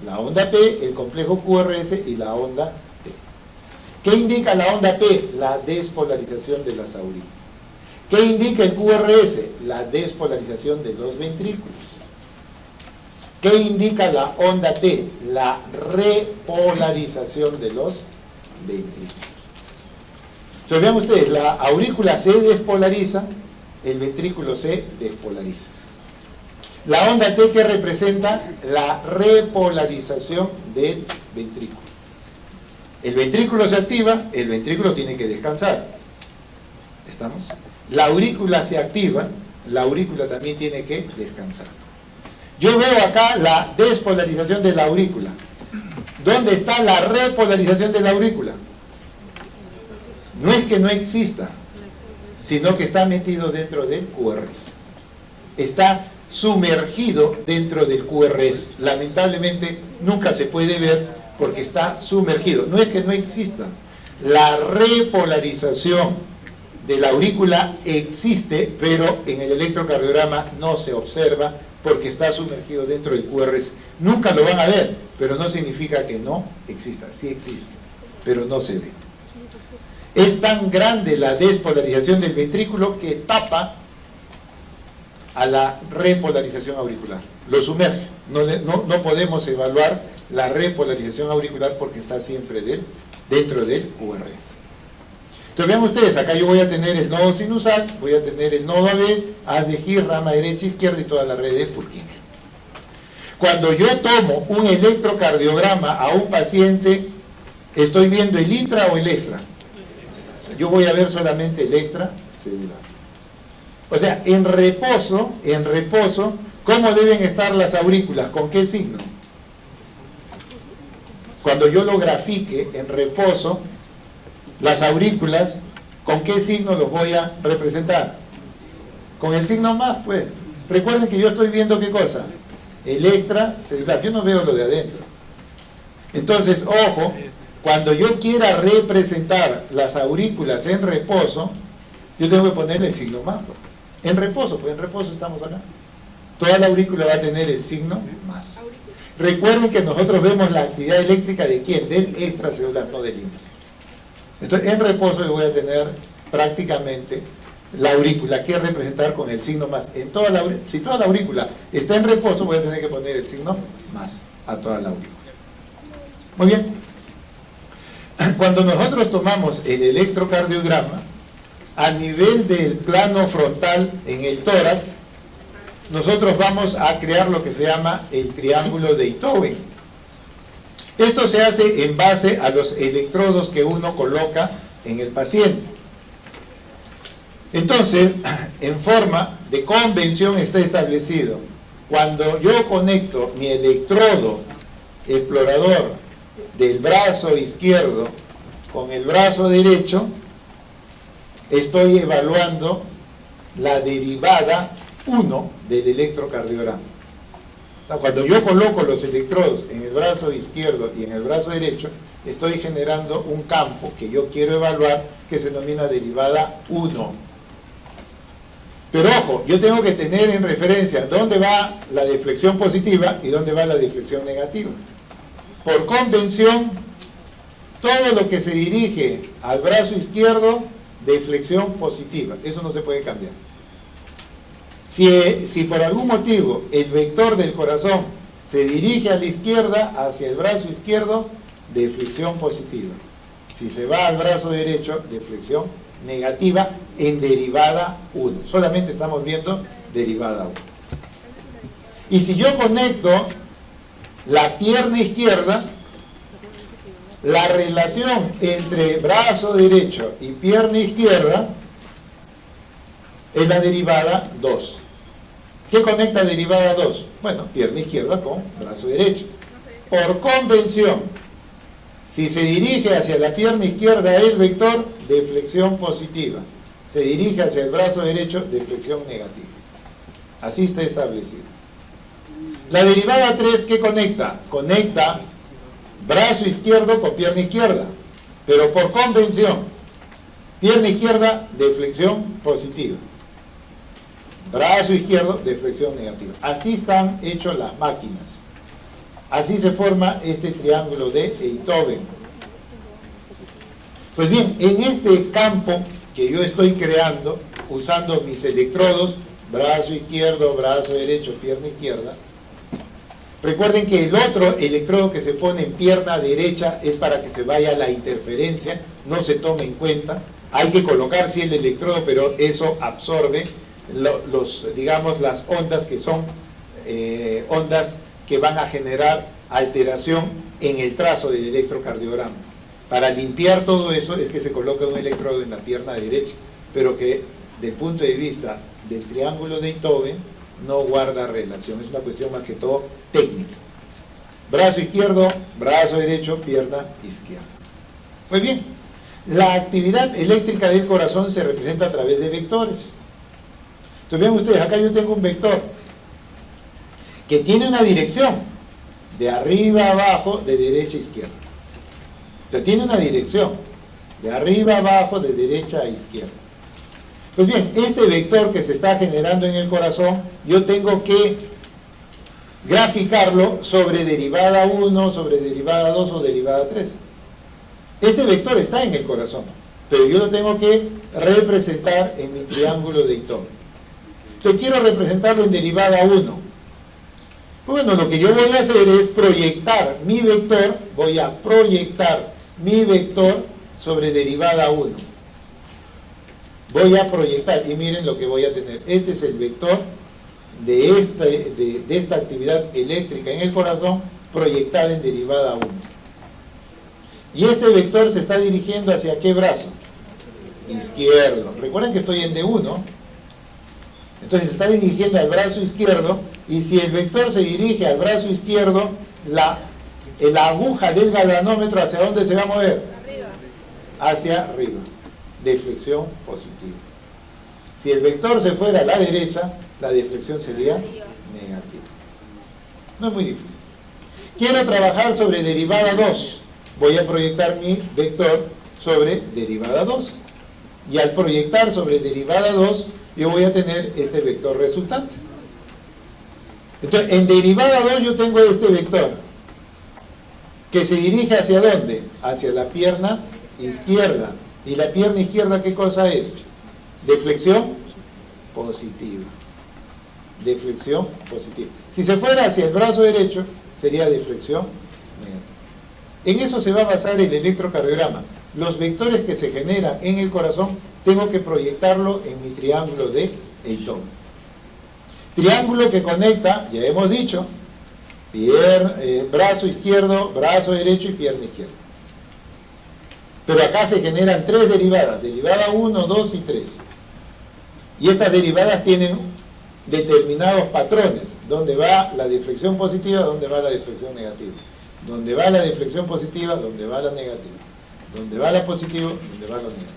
La onda P, el complejo QRS y la onda T. ¿Qué indica la onda P? La despolarización de las aurículas. ¿Qué indica el QRS? La despolarización de los ventrículos. ¿Qué indica la onda T? La repolarización de los ventrículos. Entonces vean ustedes, la aurícula se despolariza, el ventrículo se despolariza. La onda T, que representa la repolarización del ventrículo. El ventrículo se activa, el ventrículo tiene que descansar. ¿Estamos? La aurícula se activa, la aurícula también tiene que descansar. Yo veo acá la despolarización de la aurícula. ¿Dónde está la repolarización de la aurícula? No es que no exista, sino que está metido dentro del QRS. Está sumergido dentro del QRS. Lamentablemente nunca se puede ver porque está sumergido. No es que no exista. La repolarización de la aurícula existe, pero en el electrocardiograma no se observa porque está sumergido dentro del QRS. Nunca lo van a ver, pero no significa que no exista. Sí existe, pero no se ve. Es tan grande la despolarización del ventrículo que tapa a la repolarización auricular. Lo sumerge. No podemos evaluar la repolarización auricular porque está siempre dentro del QRS. Entonces vean ustedes, acá yo voy a tener el nodo sinusal, voy a tener el nodo AB, haz de Gir, rama derecha, izquierda y toda la red de Purkinje. Cuando yo tomo un electrocardiograma a un paciente, ¿estoy viendo el intra o el extra? Yo voy a ver solamente el extracelular. O sea, en reposo, ¿cómo deben estar las aurículas? ¿Con qué signo? Cuando yo lo grafique en reposo, las aurículas, ¿con qué signo los voy a representar? Con el signo más, pues. Recuerden que yo estoy viendo ¿qué cosa? El extracelular. Yo no veo lo de adentro. Entonces, ojo, cuando yo quiera representar las aurículas en reposo, yo tengo que ponerle el signo más. En reposo, pues en reposo estamos acá. Toda la aurícula va a tener el signo más. Recuerden que nosotros vemos la actividad eléctrica ¿de quién? Del extracelular, no del intra. Entonces, en reposo yo voy a tener prácticamente la aurícula que representar con el signo más. Si toda la aurícula está en reposo, voy a tener que poner el signo más a toda la aurícula. Muy bien. Cuando nosotros tomamos el electrocardiograma, a nivel del plano frontal en el tórax, nosotros vamos a crear lo que se llama el triángulo de Itoven. Esto se hace en base a los electrodos que uno coloca en el paciente. Entonces, en forma de convención está establecido, cuando yo conecto mi electrodo explorador del brazo izquierdo con el brazo derecho, estoy evaluando la derivada 1 del electrocardiograma. Cuando yo coloco los electrodos en el brazo izquierdo y en el brazo derecho, estoy generando un campo que yo quiero evaluar que se denomina derivada 1. Pero ojo, yo tengo que tener en referencia dónde va la deflexión positiva y dónde va la deflexión negativa. Por convención, todo lo que se dirige al brazo izquierdo de flexión positiva. Eso no se puede cambiar. Si por algún motivo el vector del corazón se dirige a la izquierda, hacia el brazo izquierdo, de flexión positiva. Si se va al brazo derecho, de flexión negativa en derivada 1. Solamente estamos viendo derivada 1. Y si yo conecto la pierna izquierda, la relación entre brazo derecho y pierna izquierda es la derivada 2. ¿Qué conecta derivada 2? Bueno, pierna izquierda con brazo derecho. Por convención, si se dirige hacia la pierna izquierda el vector, de flexión positiva. Se dirige hacia el brazo derecho, de flexión negativa. Así está establecido. La derivada 3, ¿qué conecta? Conecta brazo izquierdo con pierna izquierda, pero por convención, pierna izquierda de flexión positiva, brazo izquierdo de flexión negativa. Así están hechas las máquinas. Así se forma este triángulo de Einthoven. Pues bien, en este campo que yo estoy creando, usando mis electrodos, brazo izquierdo, brazo derecho, pierna izquierda, recuerden que el otro electrodo que se pone en pierna derecha es para que se vaya la interferencia, no se tome en cuenta. Hay que colocar sí el electrodo, pero eso absorbe digamos, las ondas que son ondas que van a generar alteración en el trazo del electrocardiograma. Para limpiar todo eso es que se coloca un electrodo en la pierna derecha, pero que del punto de vista del triángulo de Einthoven no guarda relación, es una cuestión más que todo técnica. Brazo izquierdo, brazo derecho, pierna izquierda. Pues bien, la actividad eléctrica del corazón se representa a través de vectores. Entonces vean ustedes, acá yo tengo un vector que tiene una dirección de arriba a abajo, de derecha a izquierda. O sea, tiene una dirección de arriba a abajo, de derecha a izquierda. Pues bien, este vector que se está generando en el corazón, yo tengo que graficarlo sobre derivada 1, sobre derivada 2 o derivada 3. Este vector está en el corazón, pero yo lo tengo que representar en mi triángulo de Einthoven. Entonces quiero representarlo en derivada 1. Bueno, lo que yo voy a hacer es proyectar mi vector, voy a proyectar mi vector sobre derivada 1. Voy a proyectar, y miren lo que voy a tener. Este es el vector de esta actividad eléctrica en el corazón proyectada en derivada 1. Y este vector se está dirigiendo hacia ¿qué brazo? Izquierdo. Recuerden que estoy en D1. Entonces se está dirigiendo al brazo izquierdo, y si el vector se dirige al brazo izquierdo, la aguja del galvanómetro, ¿hacia dónde se va a mover? Arriba. Hacia arriba, deflexión positiva. Si el vector se fuera a la derecha, la deflexión sería negativa. No es muy difícil. Quiero trabajar sobre derivada 2. Voy a proyectar mi vector sobre derivada 2. Y al proyectar sobre derivada 2, yo voy a tener este vector resultante. Entonces, en derivada 2 yo tengo este vector que se dirige ¿hacia dónde? Hacia la pierna izquierda. ¿Y la pierna izquierda qué cosa es? Deflexión positiva. Deflexión positiva. Si se fuera hacia el brazo derecho, sería deflexión negativa. En eso se va a basar el electrocardiograma. Los vectores que se generan en el corazón, tengo que proyectarlo en mi triángulo de Einthoven. Triángulo que conecta, ya hemos dicho, brazo izquierdo, brazo derecho y pierna izquierda. Pero acá se generan tres derivadas, derivada 1, 2 y 3. Y estas derivadas tienen determinados patrones, donde va la deflexión positiva, donde va la deflexión negativa. Donde va la deflexión positiva, donde va la negativa. Donde va la positiva, donde va la negativa.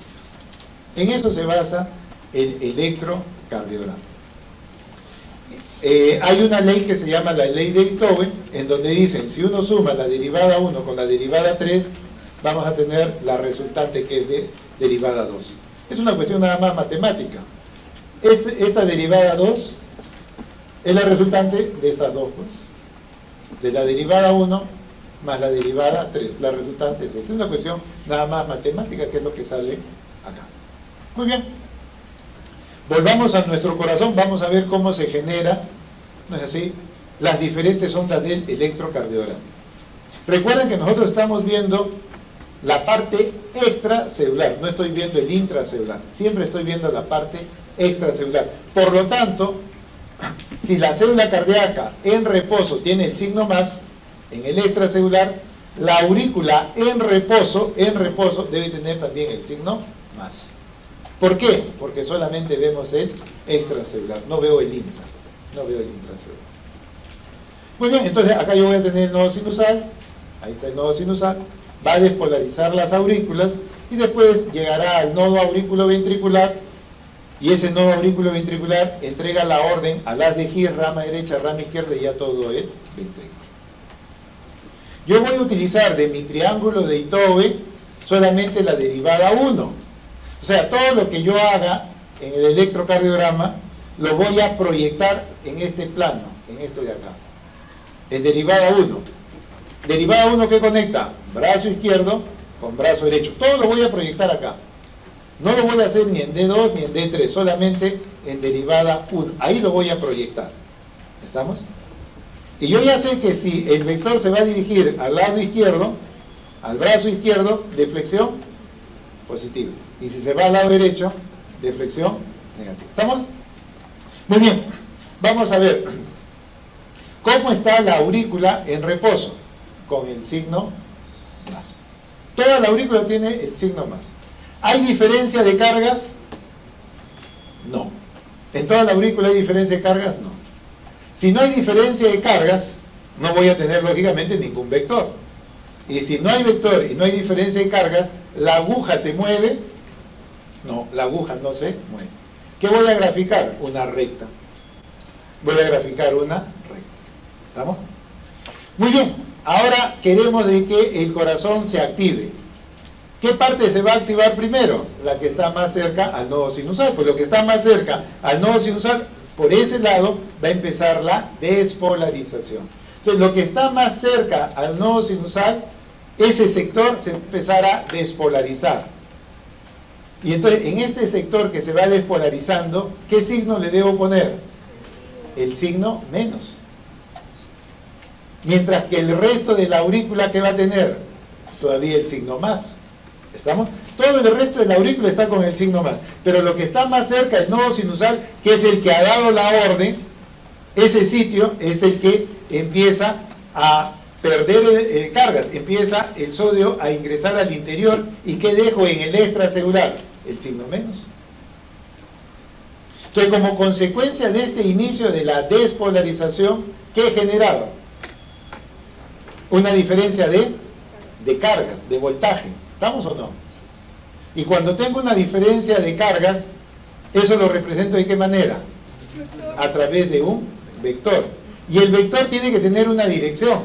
En eso se basa el electrocardiograma. Hay una ley que se llama la ley de Einthoven, en donde dicen, si uno suma la derivada 1 con la derivada 3, vamos a tener la resultante que es de derivada 2. Es una cuestión nada más matemática. Esta derivada 2 es la resultante de estas dos, pues, de la derivada 1 más la derivada 3. La resultante es esta. Es una cuestión nada más matemática, que es lo que sale acá. Muy bien. Volvamos a nuestro corazón, vamos a ver cómo se genera, ¿no es así?, las diferentes ondas del electrocardiograma. Recuerden que nosotros estamos viendo la parte extracelular, no estoy viendo el intracelular, siempre estoy viendo la parte extracelular. Por lo tanto, si la célula cardíaca en reposo tiene el signo más, en el extracelular, la aurícula en reposo debe tener también el signo más. ¿Por qué? Porque solamente vemos el extracelular, no veo el intracelular. Muy bien, entonces acá yo voy a tener el nodo sinusal, ahí está el nodo sinusal, va a despolarizar las aurículas y después llegará al nodo auriculoventricular y ese nodo auriculoventricular entrega la orden a las de Gir, rama derecha, rama izquierda y ya todo el ventrículo. Yo voy a utilizar de mi triángulo de Itowe solamente la derivada 1. O sea, todo lo que yo haga en el electrocardiograma lo voy a proyectar en este plano, en este de acá. En derivada 1. Derivada 1 que conecta brazo izquierdo con brazo derecho. Todo lo voy a proyectar acá. No lo voy a hacer ni en D2 ni en D3, solamente en derivada 1. Ahí lo voy a proyectar. ¿Estamos? Y yo ya sé que si el vector se va a dirigir al lado izquierdo, al brazo izquierdo, deflexión positiva. Y si se va al lado derecho, deflexión negativa. ¿Estamos? Muy bien. Vamos a ver cómo está la aurícula en reposo con el signo más. Toda la aurícula tiene el signo más. ¿Hay diferencia de cargas? No. ¿En toda la aurícula hay diferencia de cargas? No. Si no hay diferencia de cargas, no voy a tener lógicamente ningún vector. Y si no hay vector y no hay diferencia de cargas, ¿la aguja se mueve? No, la aguja no se mueve. ¿Qué voy a graficar? Una recta. Voy a graficar una recta. ¿Estamos? Muy bien. Ahora queremos de que el corazón se active. ¿Qué parte se va a activar primero? La que está más cerca al nodo sinusal. Pues lo que está más cerca al nodo sinusal, por ese lado va a empezar la despolarización. Entonces, lo que está más cerca al nodo sinusal, ese sector se empezará a despolarizar. Y entonces, en este sector que se va despolarizando, ¿qué signo le debo poner? El signo menos. Mientras que el resto de la aurícula, ¿qué va a tener? Todavía el signo más. ¿Estamos? Todo el resto de la aurícula está con el signo más. Pero lo que está más cerca, el nodo sinusal, que es el que ha dado la orden, ese sitio es el que empieza a perder cargas. Empieza el sodio a ingresar al interior. ¿Y qué dejo en el extracelular? El signo menos. Entonces, como consecuencia de este inicio de la despolarización, ¿qué he generado? Una diferencia de cargas, de voltaje. ¿Estamos o no? Y cuando tengo una diferencia de cargas, eso lo represento ¿de qué manera? A través de un vector. Y el vector tiene que tener una dirección.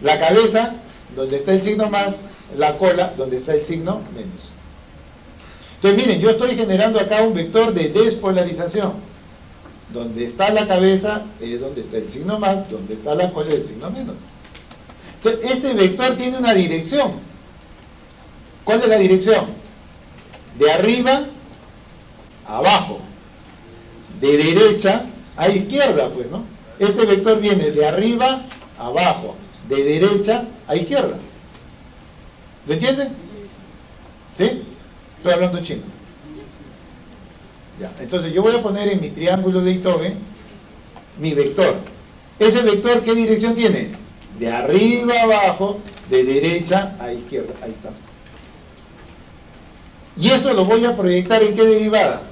La cabeza, donde está el signo más, la cola, donde está el signo menos. Entonces miren, yo estoy generando acá un vector de despolarización. Donde está la cabeza es donde está el signo más, donde está la cola es el signo menos. Entonces, este vector tiene una dirección. ¿Cuál es la dirección? De arriba a abajo, de derecha a izquierda, pues, ¿no? Este vector viene de arriba a abajo, de derecha a izquierda. ¿Lo entienden? ¿Sí? Estoy hablando chino. Ya, entonces yo voy a poner en mi triángulo de Itowe mi vector. ¿Ese vector qué dirección tiene? De arriba a abajo, de derecha a izquierda. Ahí está. Y eso lo voy a proyectar ¿en qué derivada?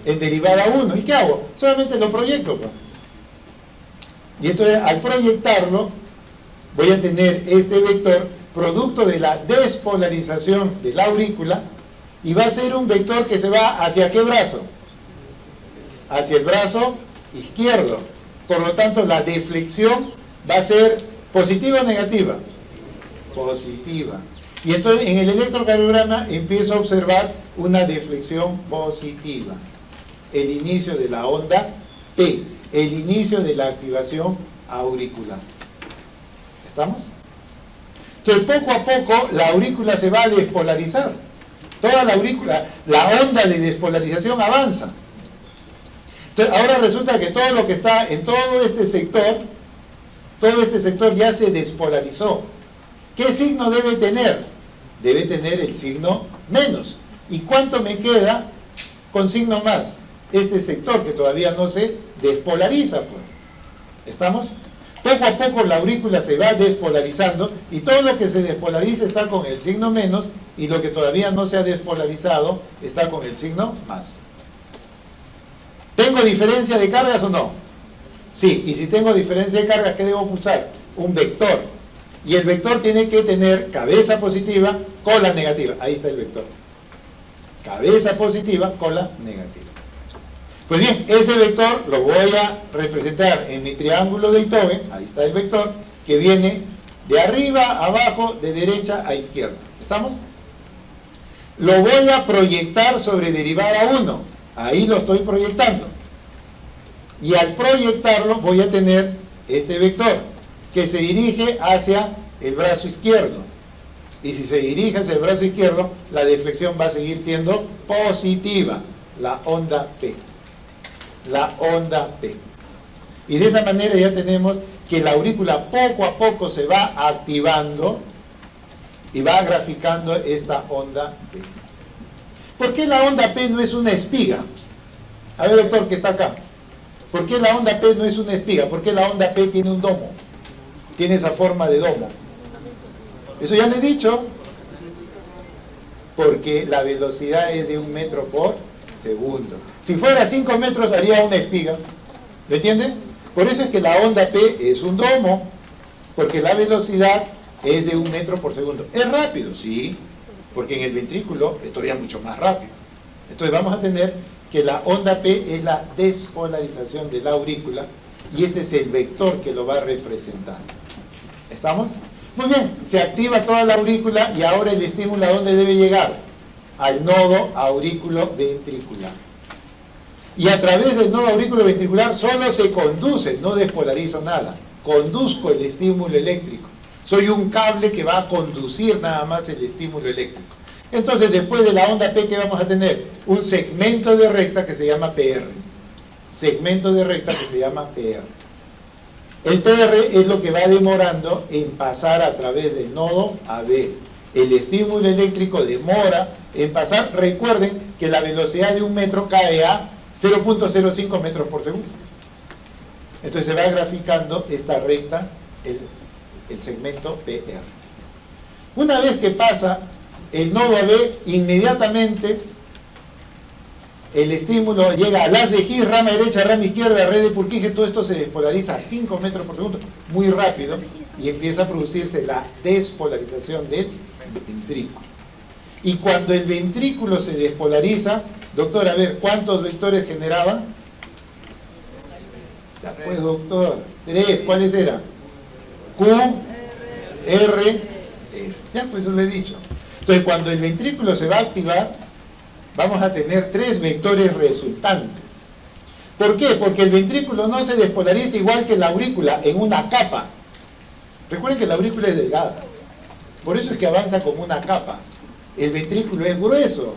En derivada 1. ¿Y qué hago? Solamente lo proyecto, pues. Y entonces al proyectarlo voy a tener este vector producto de la despolarización de la aurícula y va a ser un vector que se va ¿hacia qué brazo? Hacia el brazo izquierdo. Por lo tanto, la deflexión va a ser ¿positiva o negativa? Positiva. Y entonces en el electrocardiograma empiezo a observar una deflexión positiva. El inicio de la onda P, el inicio de la activación auricular. ¿Estamos? Entonces poco a poco la aurícula se va a despolarizar. Toda la aurícula, la onda de despolarización avanza. Entonces, ahora resulta que todo lo que está en todo este sector ya se despolarizó. ¿Qué signo debe tener? Debe tener el signo menos. ¿Y cuánto me queda con signo más? Este sector que todavía no se despolariza, pues. ¿Estamos? Poco a poco la aurícula se va despolarizando y todo lo que se despolariza está con el signo menos y lo que todavía no se ha despolarizado está con el signo más. ¿Tengo diferencia de cargas o no? Sí, y si tengo diferencia de cargas, ¿qué debo usar? Un vector. Y el vector tiene que tener cabeza positiva, cola negativa. Ahí está el vector. Cabeza positiva, cola negativa. Pues bien, ese vector lo voy a representar en mi triángulo de Itobe. Ahí está el vector, que viene de arriba a abajo, de derecha a izquierda. ¿Estamos? Lo voy a proyectar sobre derivada 1. Ahí lo estoy proyectando. Y al proyectarlo voy a tener este vector, que se dirige hacia el brazo izquierdo. Y si se dirige hacia el brazo izquierdo, la deflexión va a seguir siendo positiva, la onda P. La onda P. Y de esa manera ya tenemos que la aurícula poco a poco se va activando y va graficando esta onda P. ¿Por qué la onda P no es una espiga? A ver, doctor, que está acá. ¿Por qué la onda P no es una espiga? ¿Por qué la onda P tiene un domo? Tiene esa forma de domo. Eso ya le he dicho. Porque la velocidad es de 1 metro por segundo. Si fuera 5 metros haría una espiga. ¿Lo entienden? Por eso es que la onda P es un domo. Porque la velocidad es de 1 metro por segundo. ¿Es rápido? Sí. Porque en el ventrículo es todavía mucho más rápido. Entonces vamos a tener que la onda P es la despolarización de la aurícula y este es el vector que lo va a representar. ¿Estamos? Muy bien, se activa toda la aurícula y ahora el estímulo ¿a dónde debe llegar? Al nodo aurículo-ventricular. Y a través del nodo aurículo-ventricular solo se conduce, no despolarizo nada. Conduzco el estímulo eléctrico. Soy un cable que va a conducir nada más el estímulo eléctrico. Entonces, después de la onda P, ¿qué vamos a tener? Un segmento de recta que se llama PR. Segmento de recta que se llama PR. El PR es lo que va demorando en pasar a través del nodo AB. El estímulo eléctrico demora en pasar. Recuerden que la velocidad de 1 metro cae a 0.05 metros por segundo. Entonces se va graficando esta recta, el segmento PR. Una vez que pasa el nodo AB, inmediatamente el estímulo llega al haz de His, rama derecha, rama izquierda, red de Purkinje, todo esto se despolariza a 5 metros por segundo, muy rápido, y empieza a producirse la despolarización del ventrículo. Y cuando el ventrículo se despolariza, doctor, a ver, ¿cuántos vectores generaba? Ya pues, doctor, 3, ¿cuáles eran? Q, R, S. Ya pues, eso lo he dicho. Entonces, cuando el ventrículo se va a activar, vamos a tener 3 vectores resultantes. ¿Por qué? Porque el ventrículo no se despolariza igual que la aurícula en una capa. Recuerden que la aurícula es delgada. Por eso es que avanza como una capa. El ventrículo es grueso.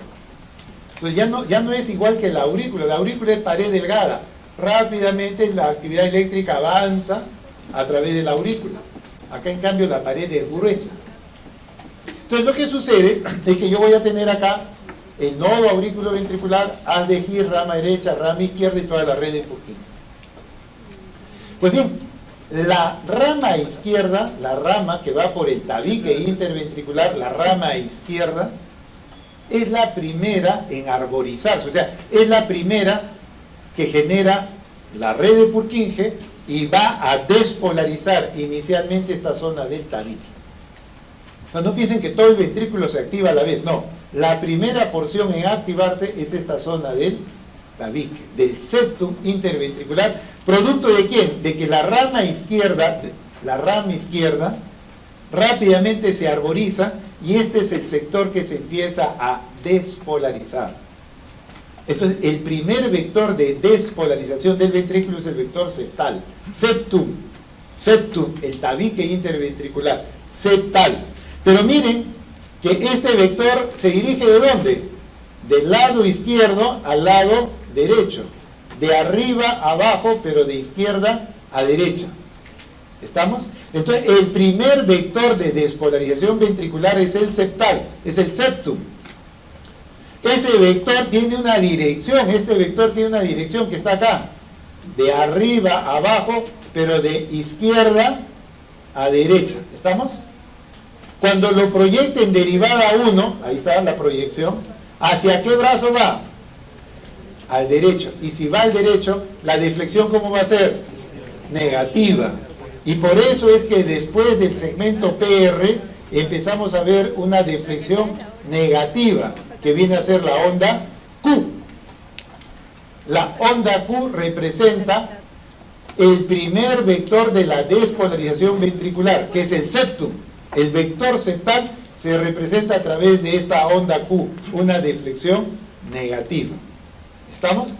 Entonces ya no es igual que la aurícula. La aurícula es pared delgada. Rápidamente la actividad eléctrica avanza a través de la aurícula. Acá en cambio la pared es gruesa. Entonces lo que sucede es que yo voy a tener acá el nodo aurículo-ventricular, haz de His, rama derecha, rama izquierda y toda la red de Purkinje. Pues bien, la rama izquierda, la rama que va por el tabique interventricular, la rama izquierda, es la primera en arborizarse, o sea, es la primera que genera la red de Purkinje y va a despolarizar inicialmente esta zona del tabique. No piensen que todo el ventrículo se activa a la vez, no. La primera porción en activarse es esta zona del tabique, del septum interventricular. ¿Producto de quién? De que la rama izquierda rápidamente se arboriza y este es el sector que se empieza a despolarizar. Entonces, el primer vector de despolarización del ventrículo es el vector septal. Septum, el tabique interventricular, septal. Pero miren que este vector se dirige ¿de dónde? Del lado izquierdo al lado derecho, de arriba a abajo, pero de izquierda a derecha. ¿Estamos? Entonces, el primer vector de despolarización ventricular es el septal, es el septum. Ese vector tiene una dirección, este vector tiene una dirección que está acá, de arriba a abajo, pero de izquierda a derecha. ¿Estamos? Cuando lo proyecte en derivada 1, ahí está la proyección, ¿hacia qué brazo va? Al derecho. Y si va al derecho, la deflexión ¿cómo va a ser? Negativa. Y por eso es que después del segmento PR empezamos a ver una deflexión negativa, que viene a ser la onda Q. La onda Q representa el primer vector de la despolarización ventricular, que es el septum. El vector septal se representa a través de esta onda Q, una deflexión negativa. ¿Estamos?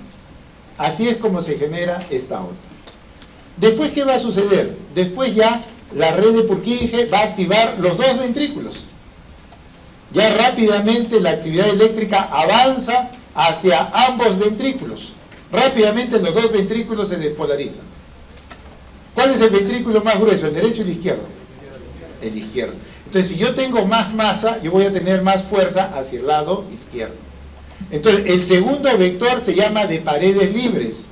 Así es como se genera esta onda. Después, ¿qué va a suceder? Después ya la red de Purkinje va a activar los dos ventrículos. Ya rápidamente la actividad eléctrica avanza hacia ambos ventrículos. Rápidamente los dos ventrículos se despolarizan. ¿Cuál es el ventrículo más grueso, el derecho o el izquierdo? El izquierdo. Entonces, si yo tengo más masa, yo voy a tener más fuerza hacia el lado izquierdo. Entonces, el segundo vector se llama de paredes libres.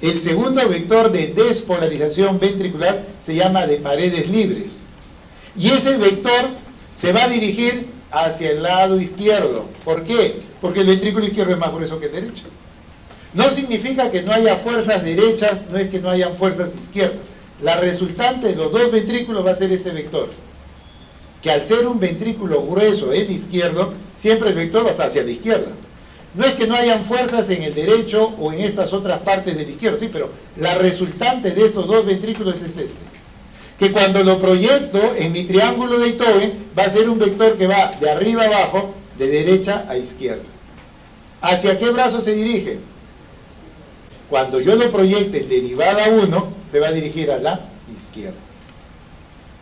El segundo vector de despolarización ventricular se llama de paredes libres. Y ese vector se va a dirigir hacia el lado izquierdo. ¿Por qué? Porque el ventrículo izquierdo es más grueso que el derecho. No significa que no haya fuerzas derechas, no es que no hayan fuerzas izquierdas. La resultante de los dos ventrículos va a ser este vector. Que al ser un ventrículo grueso, el izquierdo, siempre el vector va a estar hacia la izquierda. No es que no hayan fuerzas en el derecho o en estas otras partes del izquierdo, sí, pero la resultante de estos dos ventrículos es este. Que cuando lo proyecto en mi triángulo de Itoven, va a ser un vector que va de arriba a abajo, de derecha a izquierda. ¿Hacia qué brazo se dirige? Cuando yo lo proyecte en derivada 1, se va a dirigir a la izquierda.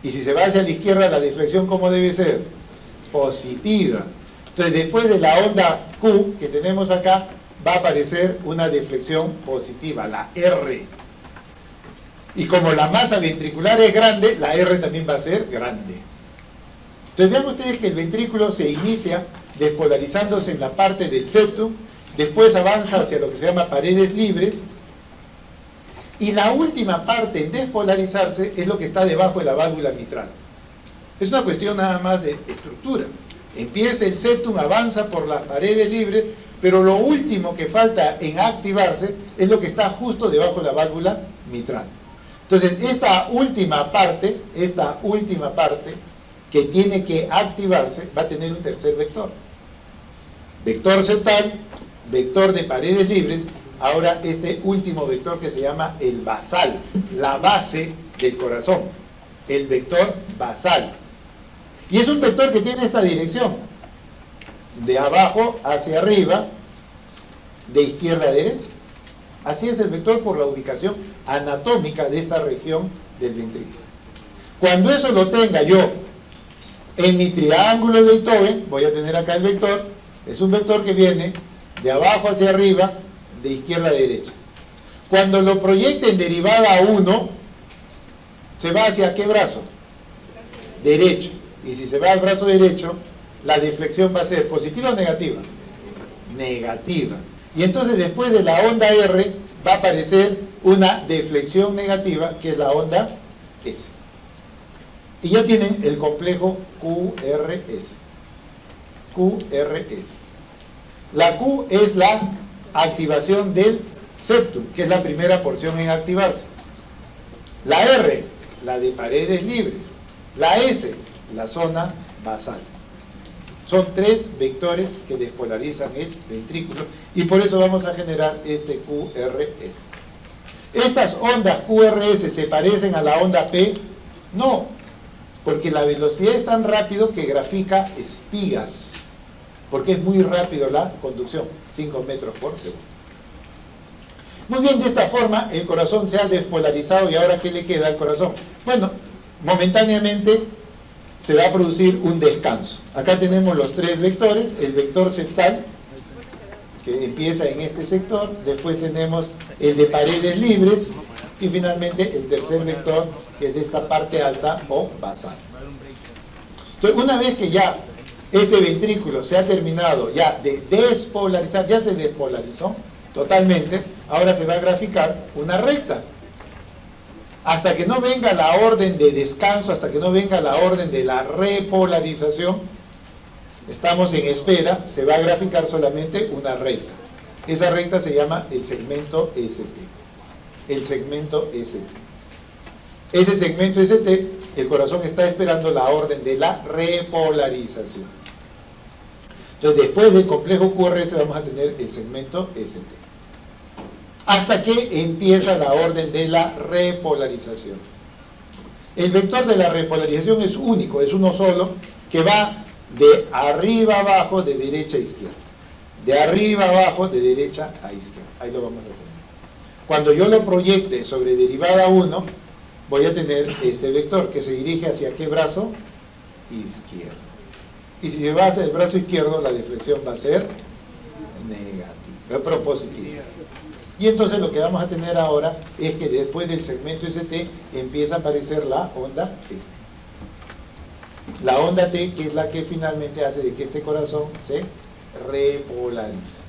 Y si se va hacia la izquierda, la deflexión ¿cómo debe ser? Positiva. Entonces, después de la onda Q que tenemos acá, va a aparecer una deflexión positiva, la R. Y como la masa ventricular es grande, la R también va a ser grande. Entonces, vean ustedes que el ventrículo se inicia despolarizándose en la parte del septum, después avanza hacia lo que se llama paredes libres, y la última parte en despolarizarse es lo que está debajo de la válvula mitral. Es una cuestión nada más de estructura. Empieza el septum, avanza por las paredes libres, pero lo último que falta en activarse es lo que está justo debajo de la válvula mitral. Entonces, esta última parte que tiene que activarse, va a tener un tercer vector. Vector septal, vector de paredes libres, ahora este último vector que se llama el basal, la base del corazón, el vector basal. Y es un vector que tiene esta dirección, de abajo hacia arriba, de izquierda a derecha. Así es el vector por la ubicación anatómica de esta región del ventrículo. Cuando eso lo tenga yo en mi triángulo de Itoven, voy a tener acá el vector, es un vector que viene de abajo hacia arriba, de izquierda a derecha. Cuando lo proyecte en derivada 1, ¿se va hacia qué brazo? Derecho. Y si se va al brazo derecho, la deflexión va a ser positiva o negativa. Negativa. Y entonces después de la onda R va a aparecer una deflexión negativa, que es la onda S. Y ya tienen el complejo QRS. QRS. La Q es la activación del septum, que es la primera porción en activarse. La R, la de paredes libres. La S, la zona basal. Son tres vectores que despolarizan el ventrículo y por eso vamos a generar este QRS. ¿Estas ondas QRS se parecen a la onda P? No, porque la velocidad es tan rápido que grafica espigas, porque es muy rápido la conducción, 5 metros por segundo. Muy bien, de esta forma el corazón se ha despolarizado y ahora ¿qué le queda al corazón? Bueno, momentáneamente se va a producir un descanso. Acá tenemos los tres vectores, el vector septal, que empieza en este sector, después tenemos el de paredes libres, y finalmente el tercer vector, que es de esta parte alta o basal. Entonces, una vez que ya este ventrículo se ha terminado ya de despolarizar, ya se despolarizó totalmente, ahora se va a graficar una recta. Hasta que no venga la orden de descanso, hasta que no venga la orden de la repolarización, estamos en espera, se va a graficar solamente una recta. Esa recta se llama el segmento ST. El segmento ST. Ese segmento ST, el corazón está esperando la orden de la repolarización. Entonces, después del complejo QRS vamos a tener el segmento ST. Hasta que empieza la orden de la repolarización. El vector de la repolarización es único, es uno solo, que va de arriba a abajo, de derecha a izquierda. De arriba a abajo, de derecha a izquierda. Ahí lo vamos a tener. Cuando yo lo proyecte sobre derivada 1, voy a tener este vector que se dirige hacia ¿qué brazo? Izquierdo. Y si se va hacia el brazo izquierdo, la deflexión va a ser negativa, pero positiva. Y entonces lo que vamos a tener ahora es que después del segmento ST empieza a aparecer la onda T. La onda T, que es la que finalmente hace de que este corazón se repolarice.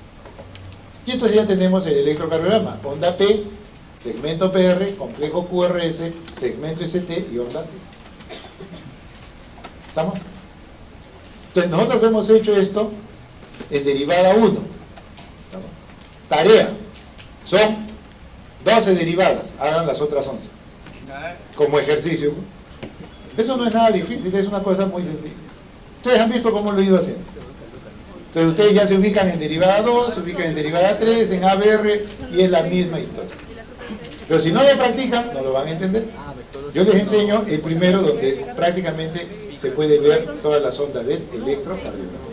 Y entonces ya tenemos el electrocardiograma. Onda P, segmento PR, complejo QRS, segmento ST y onda T. ¿Estamos? Entonces nosotros hemos hecho esto en derivada 1. ¿Estamos? Tarea. Son 12 derivadas, hagan las otras 11. Como ejercicio. Eso no es nada difícil, es una cosa muy sencilla. Ustedes han visto cómo lo he ido haciendo. Entonces ustedes ya se ubican en derivada 2, se ubican en derivada 3, en ABR, y es la misma historia. Pero si no lo practican, no lo van a entender. Yo les enseño el primero, donde prácticamente se puede ver todas las ondas del electrocardiograma.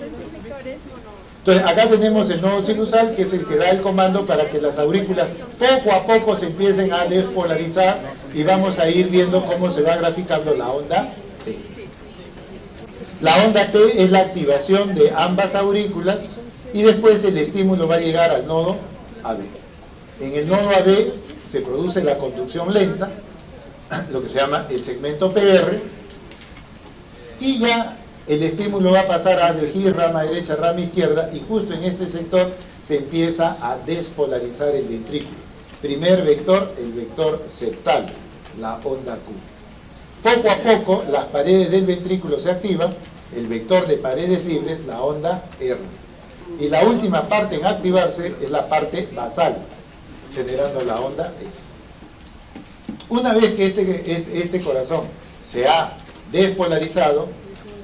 Entonces acá tenemos el nodo sinusal, que es el que da el comando para que las aurículas poco a poco se empiecen a despolarizar, y vamos a ir viendo cómo se va graficando la onda T. La onda T es la activación de ambas aurículas, y después el estímulo va a llegar al nodo AB. En el nodo AB se produce la conducción lenta, lo que se llama el segmento PR, y ya el estímulo va a pasar a elegir rama derecha, rama izquierda, y justo en este sector se empieza a despolarizar el ventrículo. Primer vector, el vector septal, la onda Q. Poco a poco las paredes del ventrículo se activan, el vector de paredes libres, la onda R. Y la última parte en activarse es la parte basal, generando la onda S. Una vez que este corazón se ha despolarizado,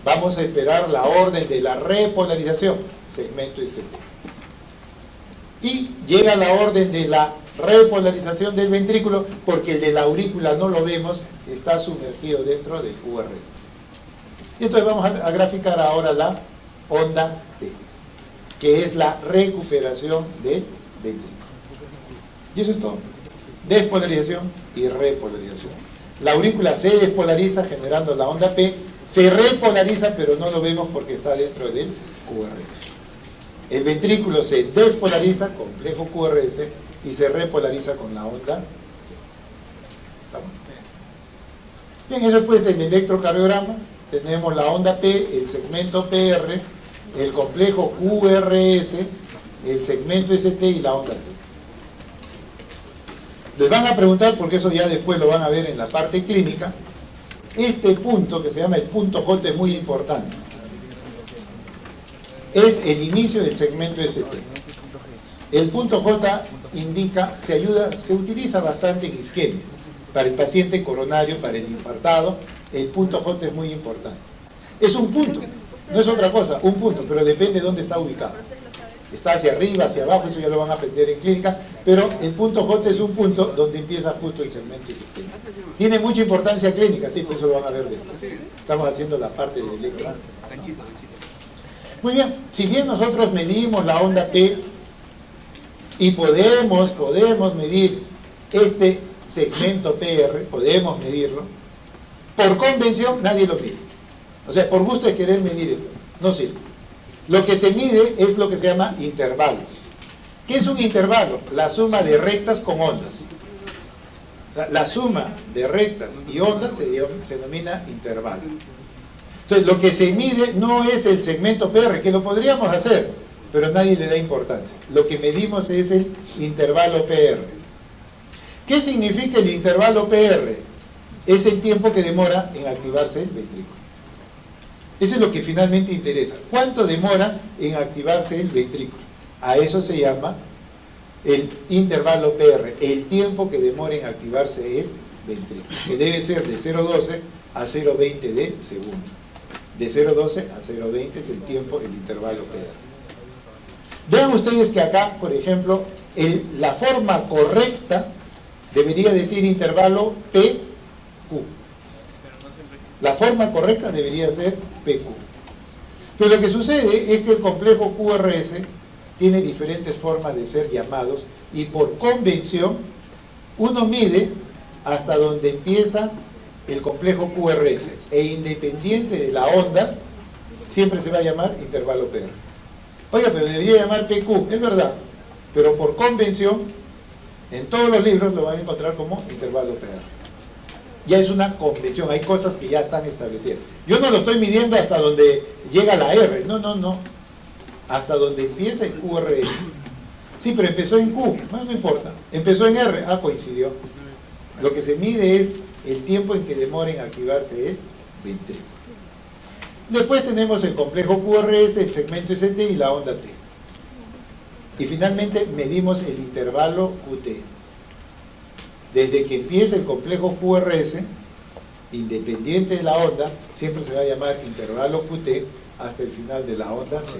vamos a esperar la orden de la repolarización, segmento ST. Y llega la orden de la repolarización del ventrículo, porque el de la aurícula no lo vemos, está sumergido dentro del QRS. Y entonces vamos a graficar ahora la onda T, que es la recuperación del ventrículo. Y eso es todo. Despolarización y repolarización. La aurícula se despolariza generando la onda P, se repolariza, pero no lo vemos porque está dentro del QRS. El ventrículo se despolariza, complejo QRS, y se repolariza con la onda T. ¿Estamos? Bien, eso pues el electrocardiograma. Tenemos la onda P, el segmento PR, el complejo QRS, el segmento ST y la onda T. Les van a preguntar, porque eso ya después lo van a ver en la parte clínica, este punto que se llama el punto J es muy importante. Es el inicio del segmento ST. El punto J indica, se utiliza bastante en isquemia. Para el paciente coronario, para el infartado, el punto J es muy importante. Es un punto, no es otra cosa, un punto, pero depende de dónde está ubicado. Está hacia arriba, hacia abajo, eso ya lo van a aprender en clínica, pero el punto J es un punto donde empieza justo el segmento ST. Tiene mucha importancia clínica, sí, por eso lo van a ver después. Estamos haciendo la parte del electro. Muy bien, si bien nosotros medimos la onda P y podemos medir este segmento PR, podemos medirlo, por convención nadie lo mide. O sea, por gusto de querer medir esto, no sirve. Lo que se mide es lo que se llama intervalo. ¿Qué es un intervalo? La suma de rectas con ondas. La suma de rectas y ondas se denomina intervalo. Entonces, lo que se mide no es el segmento PR, que lo podríamos hacer, pero nadie le da importancia. Lo que medimos es el intervalo PR. ¿Qué significa el intervalo PR? Es el tiempo que demora en activarse el ventrículo. Eso es lo que finalmente interesa. ¿Cuánto demora en activarse el ventrículo? A eso se llama el intervalo PR, el tiempo que demora en activarse el ventrículo, que debe ser de 0,12 a 0,20 de segundo. De 0,12 a 0,20 es el tiempo, el intervalo PR. Vean ustedes que acá, por ejemplo, la forma correcta debería decir intervalo PQ. La forma correcta debería ser PQ. Pero lo que sucede es que el complejo QRS tiene diferentes formas de ser llamados y por convención uno mide hasta donde empieza el complejo QRS e independiente de la onda siempre se va a llamar intervalo PR. Oiga, pero debería llamar PQ, es verdad, pero por convención en todos los libros lo van a encontrar como intervalo PR. Ya es una convención, hay cosas que ya están establecidas. Yo no lo estoy midiendo hasta donde llega la R, no. Hasta donde empieza el QRS. Sí, pero empezó en Q, no importa. Empezó en R, coincidió. Lo que se mide es el tiempo en que demora en activarse el ventrículo. Después tenemos el complejo QRS, el segmento ST y la onda T. Y finalmente medimos el intervalo QT. Desde que empieza el complejo QRS, independiente de la onda, siempre se va a llamar intervalo QT hasta el final de la onda T.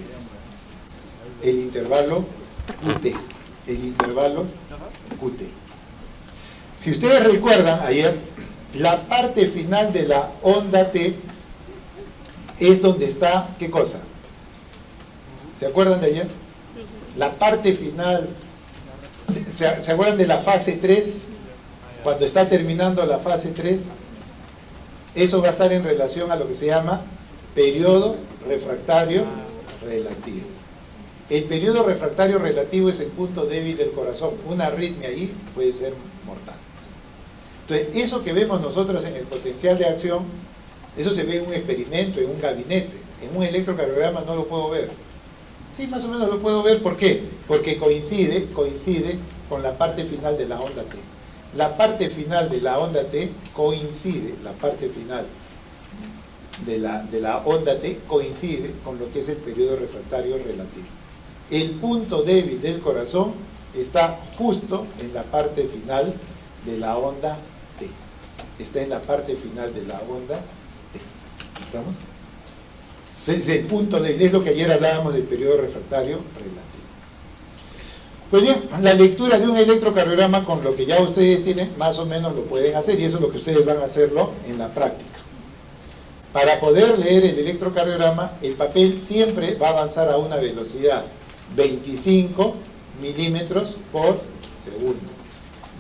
El intervalo QT. El intervalo QT. Si ustedes recuerdan ayer, la parte final de la onda T es donde está, ¿qué cosa? ¿Se acuerdan de ayer? La parte final, ¿se acuerdan de la fase 3? Cuando está terminando la fase 3, eso va a estar en relación a lo que se llama periodo refractario relativo. El periodo refractario relativo es el punto débil del corazón. Una arritmia ahí puede ser mortal. Entonces, eso que vemos nosotros en el potencial de acción, eso se ve en un experimento, en un gabinete. En un electrocardiograma no lo puedo ver. Sí, más o menos lo puedo ver. ¿Por qué? Porque coincide con la parte final de la onda T. La parte final de la onda T coincide, la parte final de la onda T coincide con lo que es el periodo refractario relativo. El punto débil del corazón está justo en la parte final de la onda T. Está en la parte final de la onda T. ¿Estamos? Entonces el punto débil es lo que ayer hablábamos del periodo refractario relativo. Pues bien, la lectura de un electrocardiograma con lo que ya ustedes tienen, más o menos lo pueden hacer y eso es lo que ustedes van a hacerlo en la práctica. Para poder leer el electrocardiograma, el papel siempre va a avanzar a una velocidad 25 milímetros por segundo.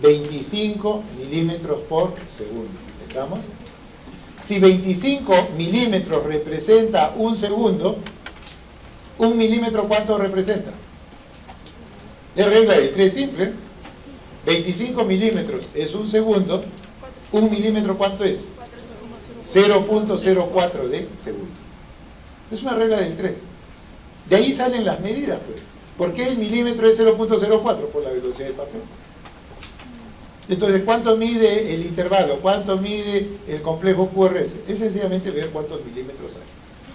25 milímetros por segundo. ¿Estamos? Si 25 milímetros representa un segundo, ¿un milímetro cuánto representa? Es regla de 3 simple. 25 milímetros es un segundo. ¿Un milímetro cuánto es? 0.04 de segundo. Es una regla del 3. De ahí salen las medidas, pues. ¿Por qué el milímetro es 0.04? Por la velocidad del papel. Entonces, ¿cuánto mide el intervalo? ¿Cuánto mide el complejo QRS? Es sencillamente ver cuántos milímetros hay.